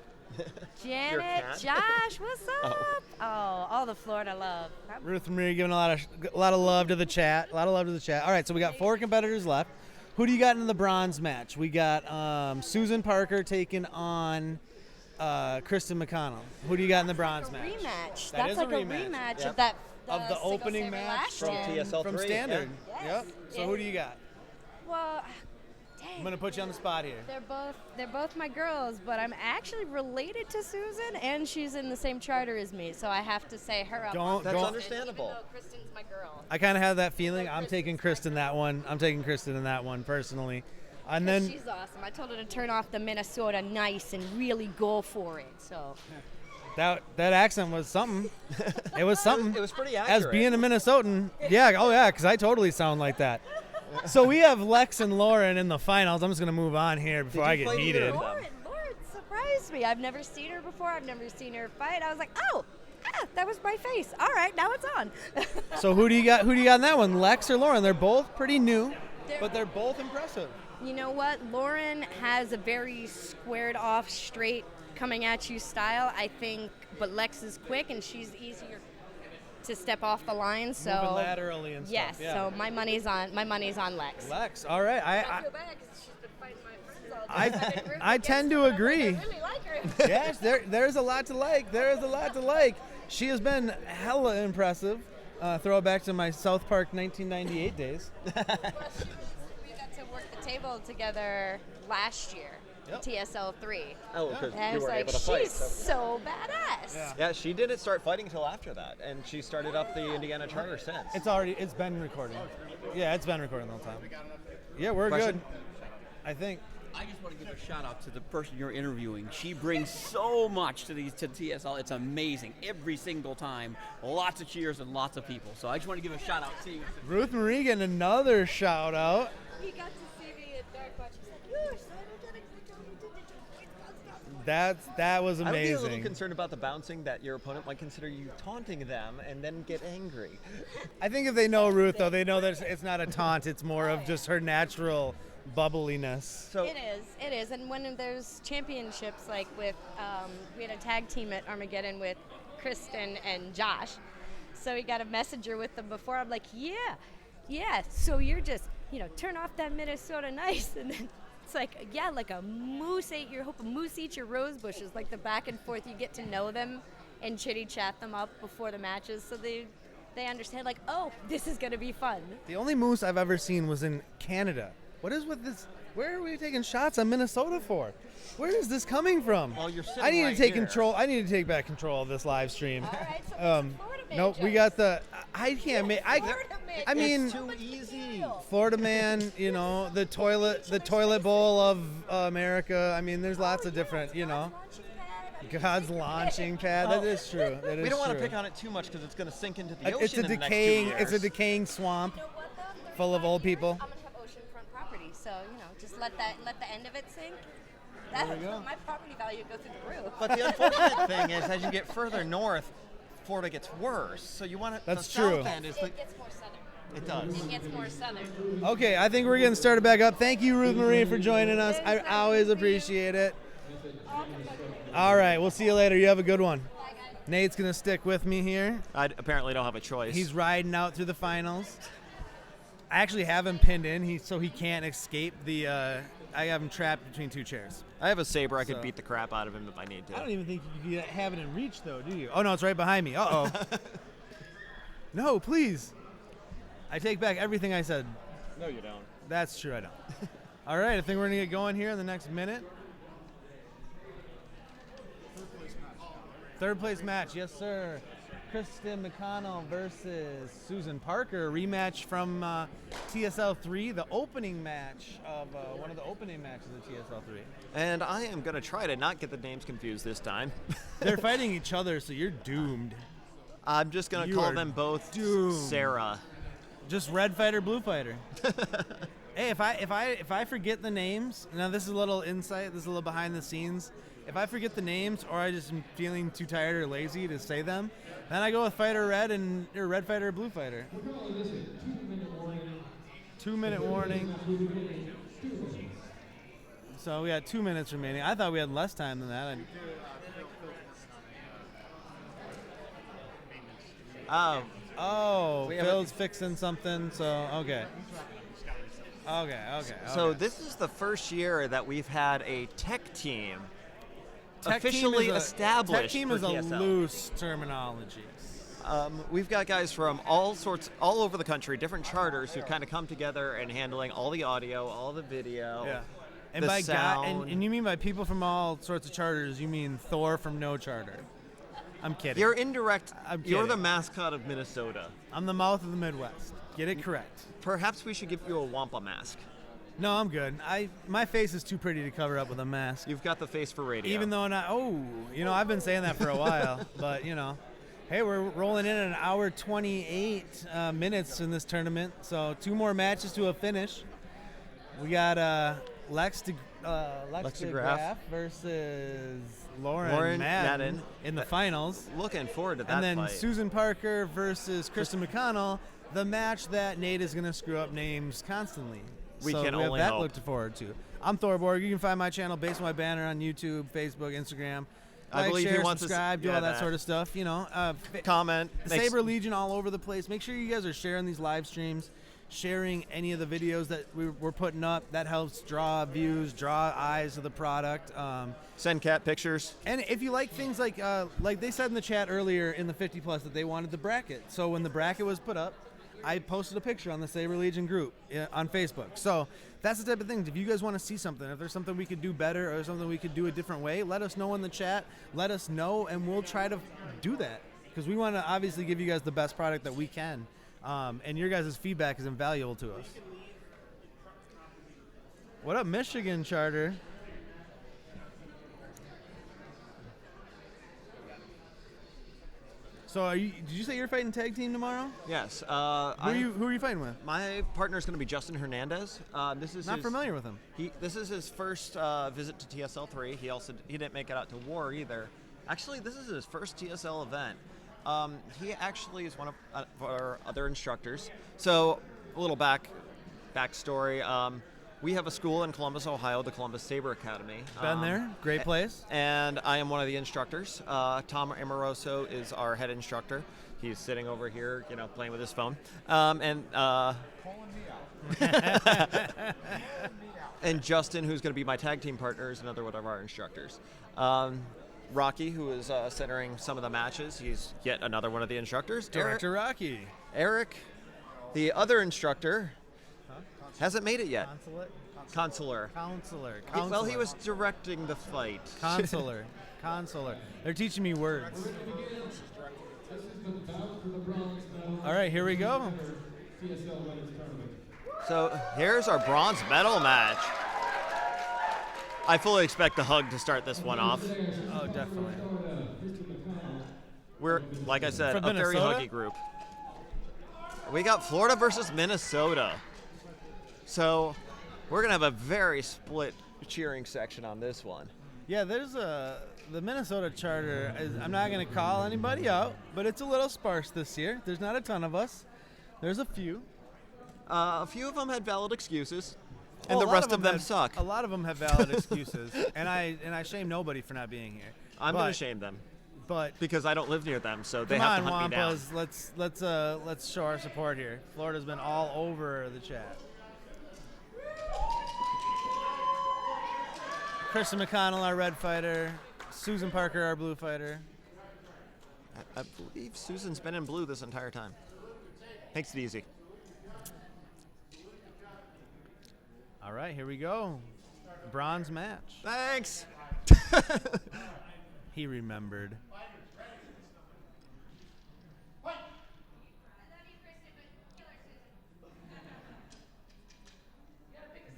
Janet, cat? Josh, what's up? Oh, all the Florida love. Ruth and Marie giving a lot of love to the chat. A lot of love to the chat. All right, so we got 4 competitors left. Who do you got in the bronze match? We got Susan Parker taking on Kristen McConnell. Who do you got in the bronze match? Rematch. That That's is like a a rematch. rematch Yep. of that Of the single opening saber match last from year. TSL. From 3, Standard. yeah. Yep. Yes. So who do you got? Well, dang. I'm gonna put you on the spot here. They're both my girls, but I'm actually related to Susan, and she's in the same charter as me, so I have to say her up. Don't- That's don't- understandable. Even though Kristen's my girl. I kind of have that feeling. I'm taking Kristen that one. I'm taking Kristen in that one personally. And then She's awesome. I told her to turn off the Minnesota nice and really go for it. So that accent was something. It was something. It was pretty As accurate. being a Minnesotan, yeah, oh yeah, because I totally sound like that. So we have Lex and Lauren in the finals. I'm just gonna move on here before I you get play either heated. of them? Lauren surprised me. I've never seen her before. I've never seen her fight. I was like, oh, that was my face. All right, now it's on. So who do you got? Who do you got in that one, Lex or Lauren? They're both pretty new, but they're both impressive. You know what? Lauren has a very squared off, straight, coming at you style, I think, but Lex is quick and she's easier to step off the line. So Moving laterally and stuff. yes, Yeah. so my money's on Lex. Lex. All right. I feel bad because she's been fighting my friends all I tend to agree. I really like her. Yes, there's a lot to like. There is a lot to like. She has been hella impressive. Throwback to my South Park 1998 days. We got to work the table together last year, Yep. TSL 3. Oh, because And I you was were like, able to fight. she's so badass. Yeah, she didn't start fighting until after that, and she started up the Indiana Charter since. It's been recording. Yeah, it's been recording the whole time. Yeah, we're Question? good. I think. I just want to give a shout out to the person you're interviewing. She brings so much to TSL. It's amazing every single time. Lots of cheers and lots of people. So I just want to give a shout out to you. Ruth Marie getting another shout out. He got to see me at Dark Watch. He's like, you're so energetic. That was I would be a little amazing. concerned about the bouncing that your opponent might consider you taunting them and then get angry. I think if they know Ruth, though, they know that it's not a taunt. It's more of just her natural bubbliness. So It is. And when there's championships, like with, we had a tag team at Armageddon with Kristen and Josh. So we got a messenger with them before. I'm like, yeah. So you're just, turn off that Minnesota nice. And then it's like, yeah, like a moose ate your rose bushes. Like the back and forth, you get to know them and chitty chat them up before the matches. So they understand, like, oh, this is going to be fun. The only moose I've ever seen was in Canada. What is with this? Where are we taking shots on Minnesota for? Where is this coming from? Well, you're sitting I need right to take here. control. I need to take back control of this live stream. All right, so Florida man Nope, we jokes. got the. I can't make. Florida man I mean, it's too easy. Florida man. The toilet bowl of America. I mean, there's lots of different. God's launching pad. That is true. That is We don't want to true. pick on it too much because it's going to sink into the ocean It's a in the next 2 decaying. years. It's a decaying swamp. You know what, though? Full of old people. I'm gonna have oceanfront property, so just let the end of it sink. That There we go. my property value go through the roof. But the unfortunate thing is, as you get further north, Florida gets worse. So you want it. That's the true. South end is the. It gets more southern. It does. It gets more southern. Okay, I think we're getting started back up. Thank you, Ruth Marie, for joining us. I Thanks, always nice to see you. appreciate it. All right, we'll see you later. You have a good one. Nate's going to stick with me here. I apparently don't have a choice. He's riding out through the finals. I actually have him pinned in so he can't escape the. I have him trapped between two chairs. I have a saber. I could So- beat the crap out of him if I need to. I don't even think you can have it in reach, though, do you? Oh, no, it's right behind me. Uh-oh. No, please. I take back everything I said. No, you don't. That's true, I don't. All right, I think we're going to get going here in the next minute. Third place match, yes, sir. Kristen McConnell versus Susan Parker. Rematch from TSL 3, the opening match of one of the opening matches of TSL 3. And I am going to try to not get the names confused this time. They're fighting each other, so you're doomed. I'm just going to You call are them both doomed. Sarah. Just red fighter, blue fighter. Hey, if I forget the names, now this is a little insight, this is a little behind the scenes. If I forget the names, or I just am feeling too tired or lazy to say them, then I go with fighter red or red fighter, blue fighter. 2-minute warning. So we got 2 minutes remaining. I thought we had less time than that. Oh, We have Phil's fixing something. So okay. So this is the first year that we've had a tech team Tech team officially is established. Tech team for is a TSL. loose terminology. We've got guys from all over the country, different charters who kind of come together and handling all the audio, all the video. Yeah. And the by God, sound. and you mean by people from all sorts of charters, you mean Thor from no charter. I'm kidding. You're indirect. I'm You're the kidding. mascot of Minnesota. I'm the mouth of the Midwest. Get it correct. Perhaps we should give you a Wampa mask. No, I'm good. My face is too pretty to cover up with a mask. You've got the face for radio. Even though I've been saying that for a while, but hey, we're rolling in at an hour 28 minutes in this tournament, so 2 more matches to a finish. We got Lex DeGraff versus Lauren Madden in the finals, looking forward to that and then fight. Susan Parker versus Kristen McConnell, the match that Nate is going to screw up names constantly. We so can we have only that hope. look to forward to. I'm Thorborg. You can find my channel based on my banner on YouTube, Facebook, Instagram. I Like, believe he share, wants to subscribe, do yeah, all that sort of stuff. Comment. The Saber Legion all over the place. Make sure you guys are sharing these live streams. sharing any of the videos that we're putting up. That helps draw views, draw eyes to the product. Send cat pictures. And if you like things like they said in the chat earlier in the 50 plus that they wanted the bracket. So when the bracket was put up, I posted a picture on the Saber Legion group on Facebook. So that's the type of things. If you guys want to see something, if there's something we could do better or something we could do a different way, let us know in the chat. Let us know, and we'll try to do that. Because we want to obviously give you guys the best product that we can. And your guys' feedback is invaluable to us. What up, Michigan Charter? So did you say you're fighting tag team tomorrow? Yes. Who are you fighting with? My partner is going to be Justin Hernandez. This is Not familiar with him. This is his first visit to TSL 3. He didn't make it out to War either. Actually, this is his first TSL event. He actually is one of our other instructors. So a little backstory. We have a school in Columbus, Ohio, the Columbus Saber Academy. Been there, great place. And I am one of the instructors. Tom Amoroso is our head instructor. He's sitting over here, playing with his phone. And Justin, who's going to be my tag team partner, is another one of our instructors. Rocky, who is centering some of the matches, he's yet another one of the instructors. Director Rocky. Eric, the other instructor, hasn't made it yet. Consular. Well, he was directing the fight. Consular. They're teaching me words. All right, here we go. So here's our bronze medal match. I fully expect the hug to start this one off. Oh, definitely. We're, like I said, From a very Minnesota? huggy group. We got Florida versus Minnesota. So we're going to have a very split cheering section on this one. Yeah, there's the Minnesota charter. I'm not going to call anybody out, but it's a little sparse this year. There's not a ton of us. There's a few. A few of them had valid excuses, and Well, the a lot rest of them suck. A lot of them have valid excuses, and I shame nobody for not being here. I'm going to shame them But because I don't live near them, so they come have on, to hunt me down. Wampas, let's show our support here. Florida's been all over the chat. Kristen McConnell, our red fighter. Susan Parker, our blue fighter. I believe Susan's been in blue this entire time. Takes it easy. All right, here we go. Bronze match. Thanks. He remembered.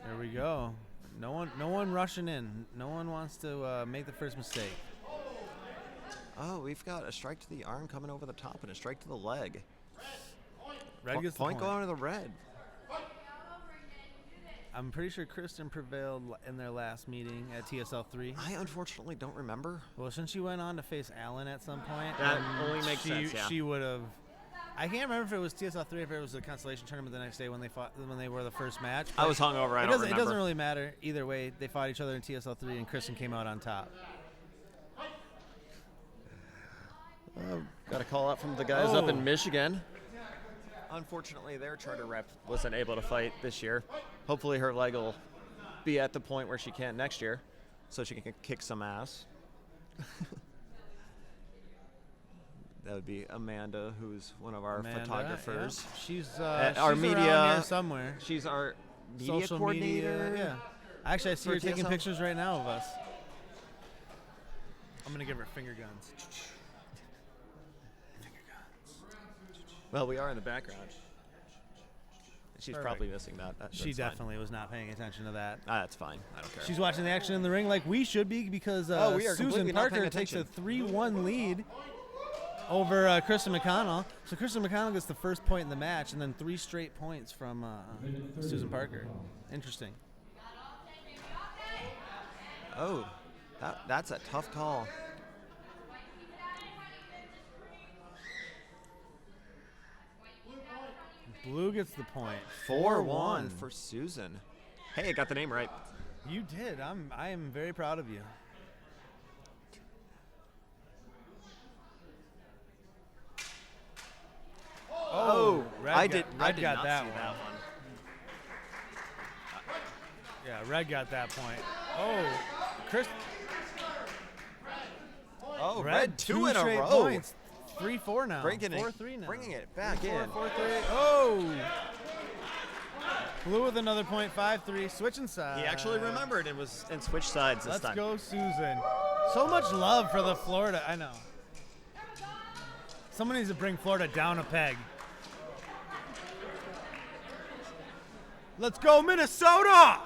There we go. No one rushing in. No one wants to make the first mistake. Oh, we've got a strike to the arm coming over the top and a strike to the leg. Red gets the Point going to the red. I'm pretty sure Kristen prevailed in their last meeting at TSL 3. I unfortunately don't remember. Well, since she went on to face Allen at some point, That only makes sense, yeah. She would have. I can't remember if it was TSL 3 or if it was the Constellation tournament the next day when they were the first match. I was hungover. I don't remember. It doesn't really matter. Either way, they fought each other in TSL 3, and Kristen came out on top. Got a call out from the guys up in Michigan. Unfortunately, their charter rep wasn't able to fight this year. Hopefully her leg will be at the point where she can next year, so she can kick some ass. That would be Amanda, who's one of our photographers. Yeah. She's our she's media around here somewhere. She's our media Social coordinator. media, yeah. Actually, I see for her taking TSL. pictures right now of us. I'm gonna give her finger guns. Well, we are in the background. She's Perfect. probably missing that. She definitely was not paying attention to that. That's fine. I don't care. She's watching the action in the ring like we should be because we are Susan completely not paying Parker takes a attention. 3-1 lead over Kristen McConnell. So Kristen McConnell gets the first point in the match and then 3 straight points from Susan Parker. Interesting. Oh, that's a tough call. Blue gets the point. 4-1 for Susan. Hey, I got the name right. You did. I am very proud of you. Oh, Red I got- did. Red I did got not that see one. that one. Red got that point. Oh, Chris. Oh, Red, Red two in a straight row. Points. 3-4 now. Bringing it, 4-3 now. bringing it back in. 4-3. Oh. Blue with another point. 5-3. Switching sides. He actually remembered and was and switched sides this Let's time. go, Susan. So much love for the Florida. I know. Someone needs to bring Florida down a peg. Let's go, Minnesota!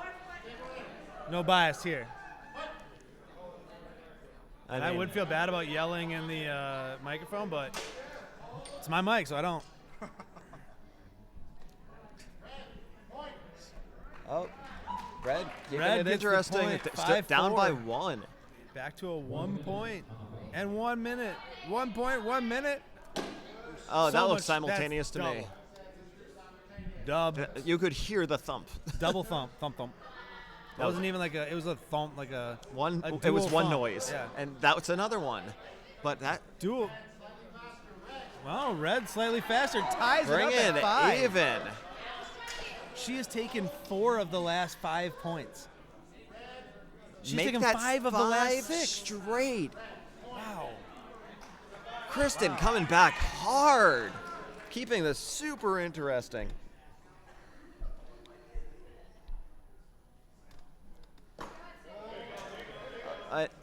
No bias here. I would feel bad about yelling in the microphone, but it's my mic, so I don't. Oh, Red keeping Red it gets the interesting. point, Down by 5-4. 1. Back to a 1 point and 1 minute. 1 point, 1 minute. Oh, So that much- looks simultaneous to that's me. Dub. You could hear the thump. Double thump, thump, thump. It No. wasn't even like a, it was a thump, like a One. a It was dual one thump. noise, Yeah. and that was another one. But that Dual. Well, Red slightly faster, ties bring it up it at 5. even. She has taken 4 of the last 5 points. She's Make taken that 5 of the 5 last 6. straight. Wow. Kristen coming back hard, keeping this super interesting.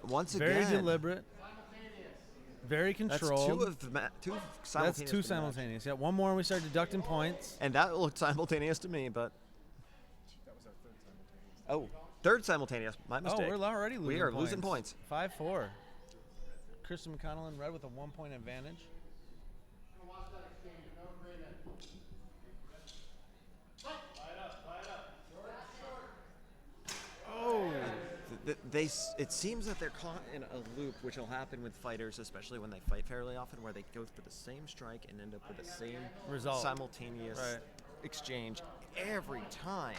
Once Very again, deliberate. Very that's controlled. two simultaneous. That's 2 to the match. simultaneous. Yeah, one more and we start deducting points. And that looked simultaneous to me, but. Oh, third simultaneous. My mistake. Oh, we're already losing We are losing points. 5-4. Kristen McConnell in Red with a 1 point advantage. Oh. It seems that they're caught in a loop, which will happen with fighters, especially when they fight fairly often, where they go for the same strike and end up with the same Result. simultaneous Right. exchange every time.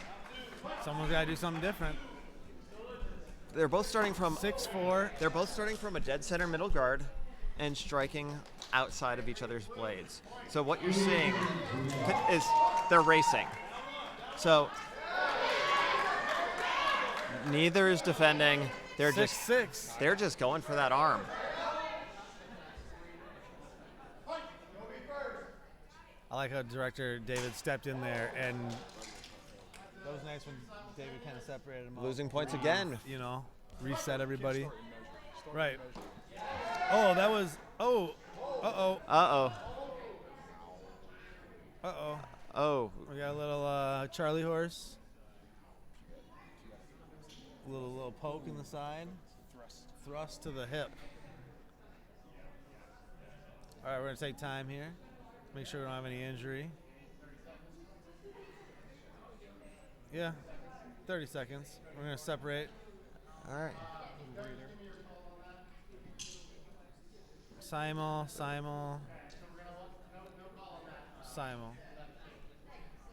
Someone's got to do something different. They're both starting from 6-4. They're both starting from a dead center middle guard and striking outside of each other's blades. So what you're seeing is they're racing. So neither is defending. They're 6-6. just going for that arm. I like how director David stepped in there, and that was nice when David kind of separated them. Losing points again. You know, reset everybody. Right. Oh, that was. Oh. Uh-oh. Uh-oh. Uh-oh. Oh. We got a little Charlie horse. A little poke in the side. Thrust to the hip. All right, we're going to take time here. Make sure we don't have any injury. Yeah, 30 seconds. We're going to separate. All right. Simul.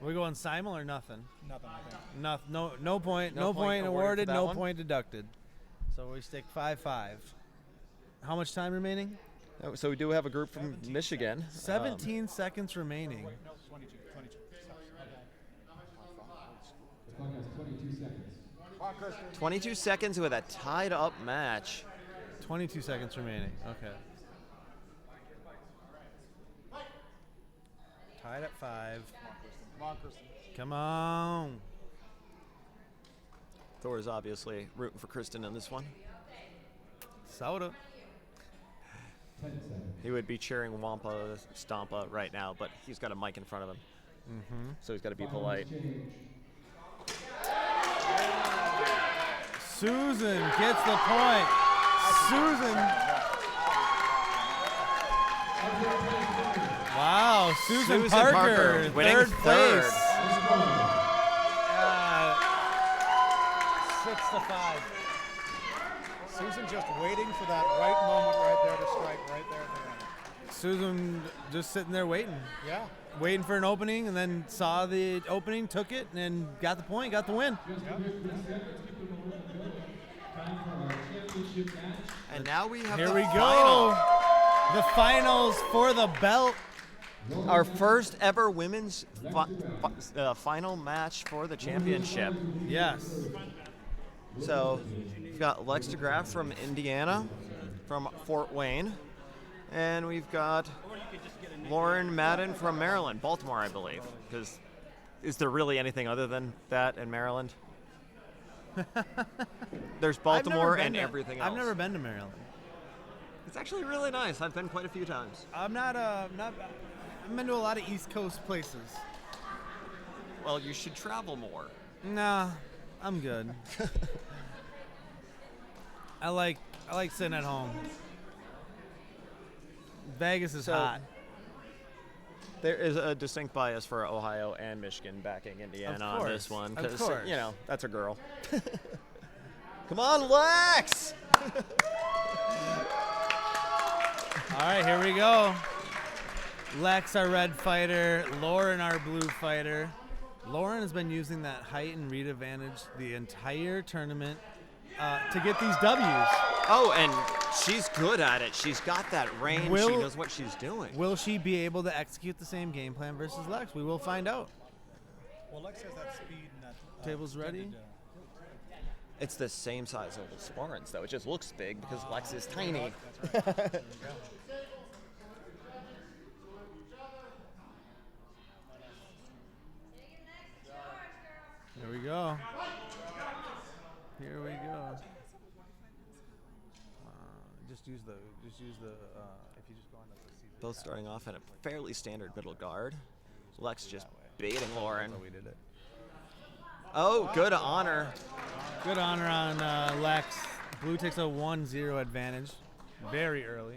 We going simul or nothing? Nothing, I think. No point. No No point point awarded awarded. for that No one? point deducted. So we stick 5-5. How much time remaining? So we do have a group from Michigan. 17 seconds remaining. No, 22. 22 seconds with a tied up match. 22 seconds remaining. Okay. Tied at 5. Come on. Thor is obviously rooting for Kristen in this one. Soda. He would be cheering Wampa Stompa right now, but he's got a mic in front of him. So he's got to be polite. Susan gets the point. Susan. Wow, Susan Parker, winning third third. place. 6-5. Susan just waiting for that right moment right there to strike right there at the end. Susan just sitting there waiting. Yeah. Waiting for an opening, and then saw the opening, took it, and then got the point, got the win. And now we have Here the we final. go. The finals for the belt. Our first ever women's final match for the championship. Yes. So we've got Lex DeGraff from Indiana, from Fort Wayne, and we've got Lauren Madden from Maryland, Baltimore, I believe. Because is there really anything other than that in Maryland? There's Baltimore and everything else. I've never been to Maryland. It's actually really nice. I've been quite a few times. I've been to a lot of East Coast places. Well, you should travel more. Nah, I'm good. I like sitting at home. Vegas is hot. There is a distinct bias for Ohio and Michigan backing Indiana on this one because, you know, that's a girl. Come on, Lex! All right, here we go. Lex, our red fighter. Lauren, our blue fighter. Lauren has been using that height and read advantage the entire tournament to get these W's. Oh, and she's good at it. She's got that range. She knows what she's doing. Will she be able to execute the same game plan versus Lex? We will find out. Well, Lex has that speed and that. Table's ready. It's the same size of the Spartans, though. It just looks big because Lex is tiny. That's right. Here we go. Here we go. Just use the. If you just go on the Caesar. Both starting off in a fairly standard middle guard. Lex just baiting Lauren. That's how we did it. Oh, good honor. Good honor on Lex. Blue takes a 1-0 advantage very early.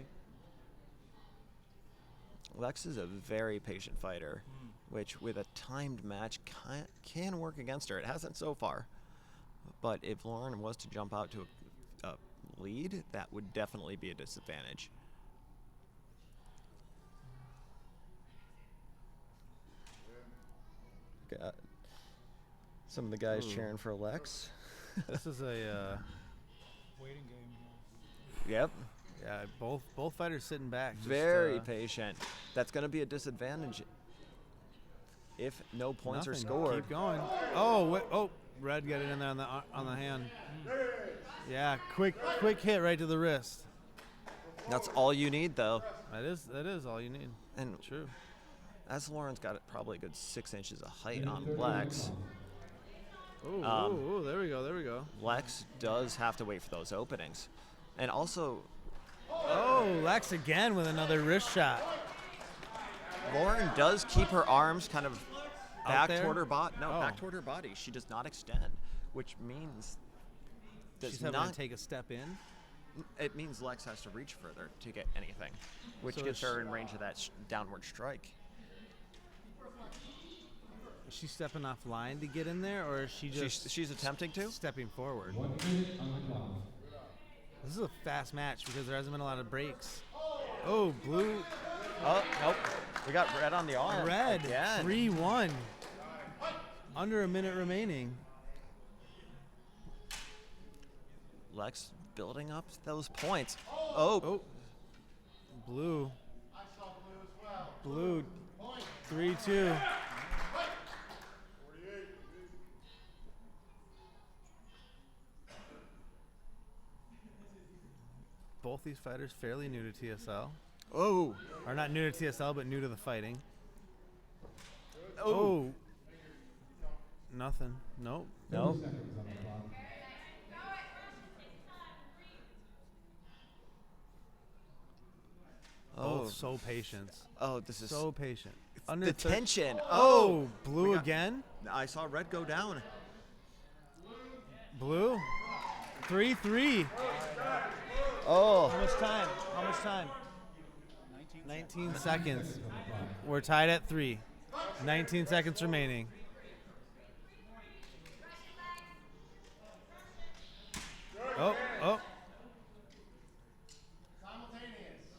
Lex is a very patient fighter, which with a timed match can work against her. It hasn't so far. But if Lauren was to jump out to a lead, that would definitely be a disadvantage. Got some of the guys cheering for Lex. This is a Waiting game. Yep. yeah. Both fighters sitting back. Just, Very patient. That's going to be a disadvantage if no points are nothing. scored. Keep going. Oh, red got it in there on the hand. Yeah, quick hit right to the wrist. That's all you need, though. That is all you need. And True. as Lauren's got probably a good 6 inches of height on Lex, Oh, there we go. Lex does have to wait for those openings. And also, Oh, Lex again with another wrist shot. Lauren does keep her arms kind of Out back there? toward her body. No, Oh. back toward her body. She does not extend, which means She's having to take a step in. It means Lex has to reach further to get anything, which So gets is her in range of that downward strike. Is she stepping off line to get in there, or is she just She's attempting to. stepping forward? This is a fast match because there hasn't been a lot of breaks. Oh, blue. Oh, nope. We got red on the arm. Red. Again. 3-1. Under a minute remaining. Lex building up those points. Oh. Blue. Blue. 3-2. Both these fighters fairly new to TSL. Oh. Or not new to TSL, but new to the fighting. Oh. Nothing. Nope. No. Both so patient. Oh, this is So patient. the tension. Oh, blue We got- again? I saw red go down. Blue. 3-3. Oh. How much time? 19 seconds. We're tied at 3. 19 seconds remaining. Oh.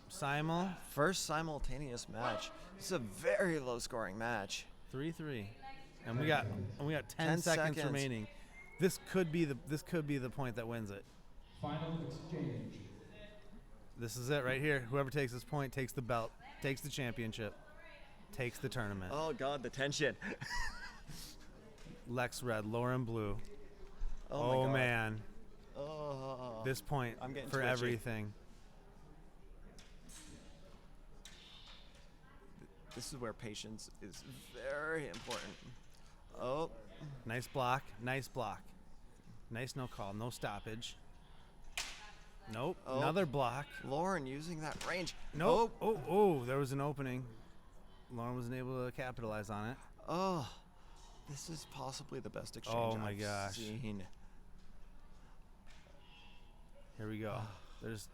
Simul. First simultaneous match. This is a very low scoring match. 3-3. And we got 10 10 seconds seconds. remaining. This could be the point that wins it. Final exchange. This is it right here. Whoever takes this point takes the belt, takes the championship, takes the tournament. Oh God, the tension. Lex red, Lauren blue. Oh, my God. man. Oh. This point I'm getting for twitchy. everything. This is where patience is very important. Oh. Nice block. Nice block. Nice no call. No stoppage. Nope. Oh. Another block. Lauren using that range. Nope. Oh, there was an opening. Lauren wasn't able to capitalize on it. Oh. This is possibly the best exchange Oh my I've gosh. seen. Here we go. There's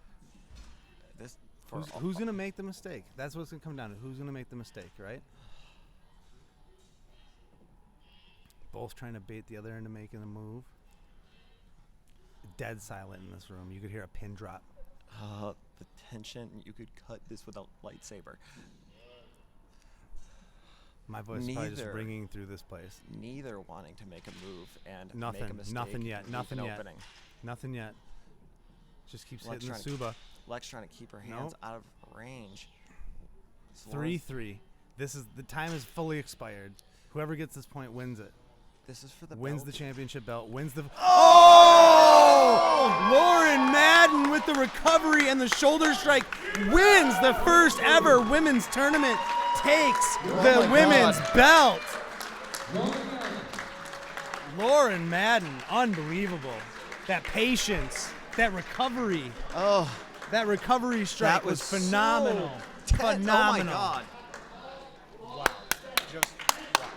This for who's gonna make the mistake? That's what's gonna come down to. Who's gonna make the mistake, right? Both trying to bait the other into making a move. Dead silent in this room. You could hear a pin drop. the tension. You could cut this with a lightsaber. My voice is probably just Neither- ringing through this place. Neither wanting to make a move and make a Nothing. mistake. Nothing yet. and Nothing leave an yet. opening. Nothing yet. Just keeps Lex hitting the trying to- Suba. Lex trying to keep her hands Nope. out of range. So 3-3. This is the time is fully expired. Whoever gets this point wins it. This is for the Wins belt. the championship belt. Wins the. Oh! Lauren Madden with the recovery and the shoulder strike wins the first ever women's tournament. Takes the women's belt. Lauren Madden, unbelievable. That patience, that recovery. Oh, that recovery strike that was phenomenal. so tense. Phenomenal. Oh my God. Wow. Just wow.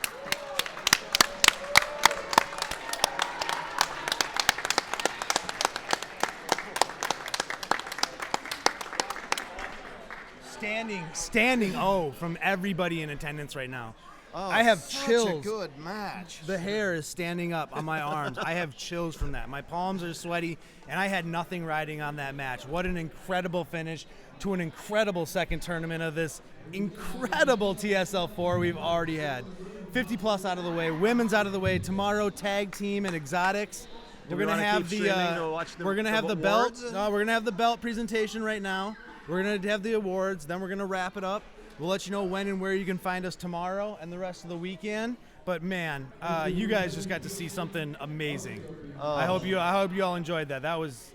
Standing O from everybody in attendance right now. Oh, I have such chills. a good match. The hair is standing up on my arms. I have chills from that. My palms are sweaty, and I had nothing riding on that match. What an incredible finish to an incredible second tournament of this incredible TSL 4 we've already had. 50 plus out of the way, women's out of the way. Tomorrow, tag team and exotics. Do We're we gonna wanna have keep the. streaming to watch the- We're gonna the have the belt. awards? No, we're gonna have the belt presentation right now. We're gonna have the awards. Then we're gonna wrap it up. We'll let you know when and where you can find us tomorrow and the rest of the weekend. But man, you guys just got to see something amazing. I hope you all enjoyed that. That was,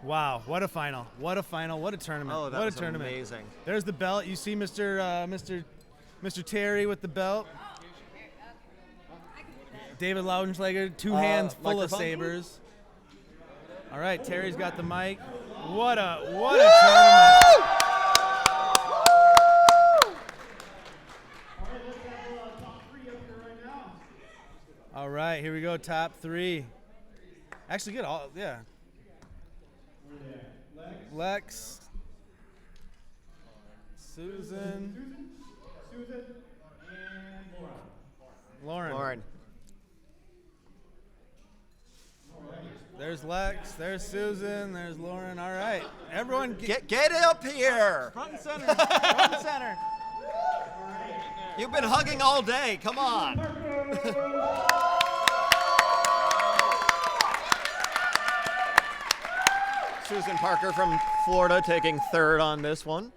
wow! What a final! What a final! What a tournament! Oh, that what was a tournament! amazing. There's the belt. You see, Mr. Terry with the belt. David Laudenschlager, two hands full of microphone? sabers. All right, Terry's got the mic. What a tournament! All right, here we go. Top three. Actually, good. Yeah. Lex. Susan. Lauren. There's Lex. There's Susan. There's Lauren. All right. Everyone Get up here. front and center. Front and center. You've been hugging all day. Come on. Susan Parker from Florida taking third on this one.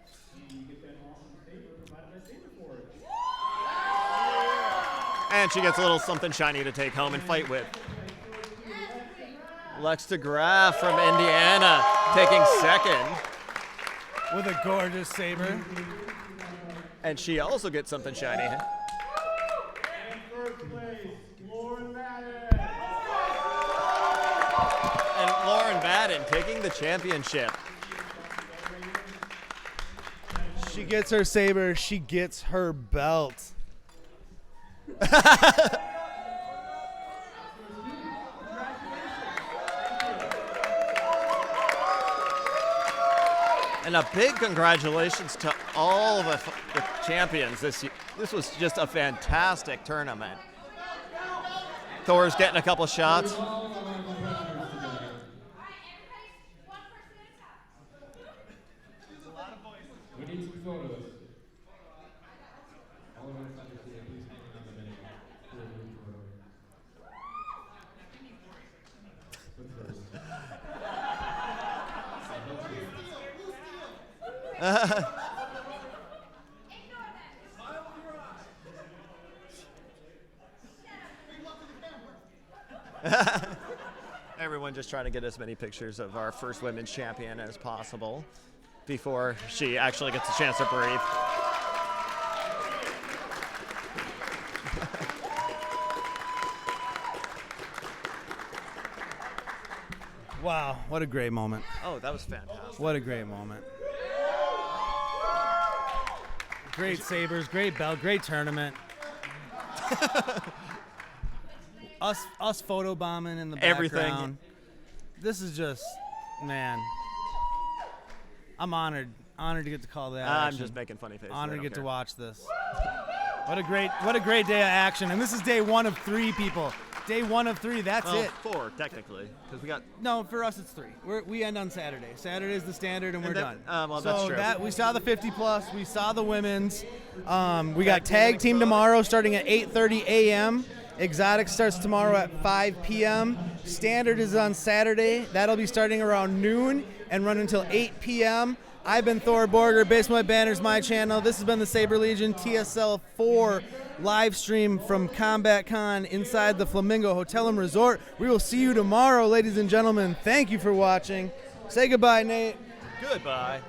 And she gets a little something shiny to take home and fight with. Lex DeGraff from Indiana taking second. With a gorgeous saber. And she also gets something shiny. And Lauren Madden taking the championship. She gets her saber. She gets her belt. And a big congratulations to all of the champions this year. This was just a fantastic tournament. Thor's getting a couple shots. We need some photos. All of our fighters today, please hang on the minute for a group photo. But first. everyone just trying to get as many pictures of our first women's champion as possible before she actually gets a chance to breathe. Wow, what a great moment. Oh, that was fantastic. What a great moment. Great Sabres, great belt, great tournament. us photobombing in the Everything. background. This is just, man. I'm honored to get to call that. I'm action. just making funny faces. Honored I to don't get to care. watch this. What a great day of action. And this is day 1 of 3, people. Day 1 of 3. That's Well, it. 4 technically, because we got. No, for us it's 3. We end on Saturday. Saturday is the standard, and we're that- done. well, so that's true. That we saw the 50 plus. We saw the women's. We got tag team tomorrow, starting at 8:30 a.m. Exotic starts tomorrow at 5 p.m. Standard is on Saturday. That'll be starting around noon and run until 8 p.m. I've been Thor Borger. Basement Banners, my channel. This has been the Saber Legion TSL 4 live stream from CombatCon inside the Flamingo Hotel and Resort. We will see you tomorrow, ladies and gentlemen. Thank you for watching. Say goodbye, Nate. Goodbye.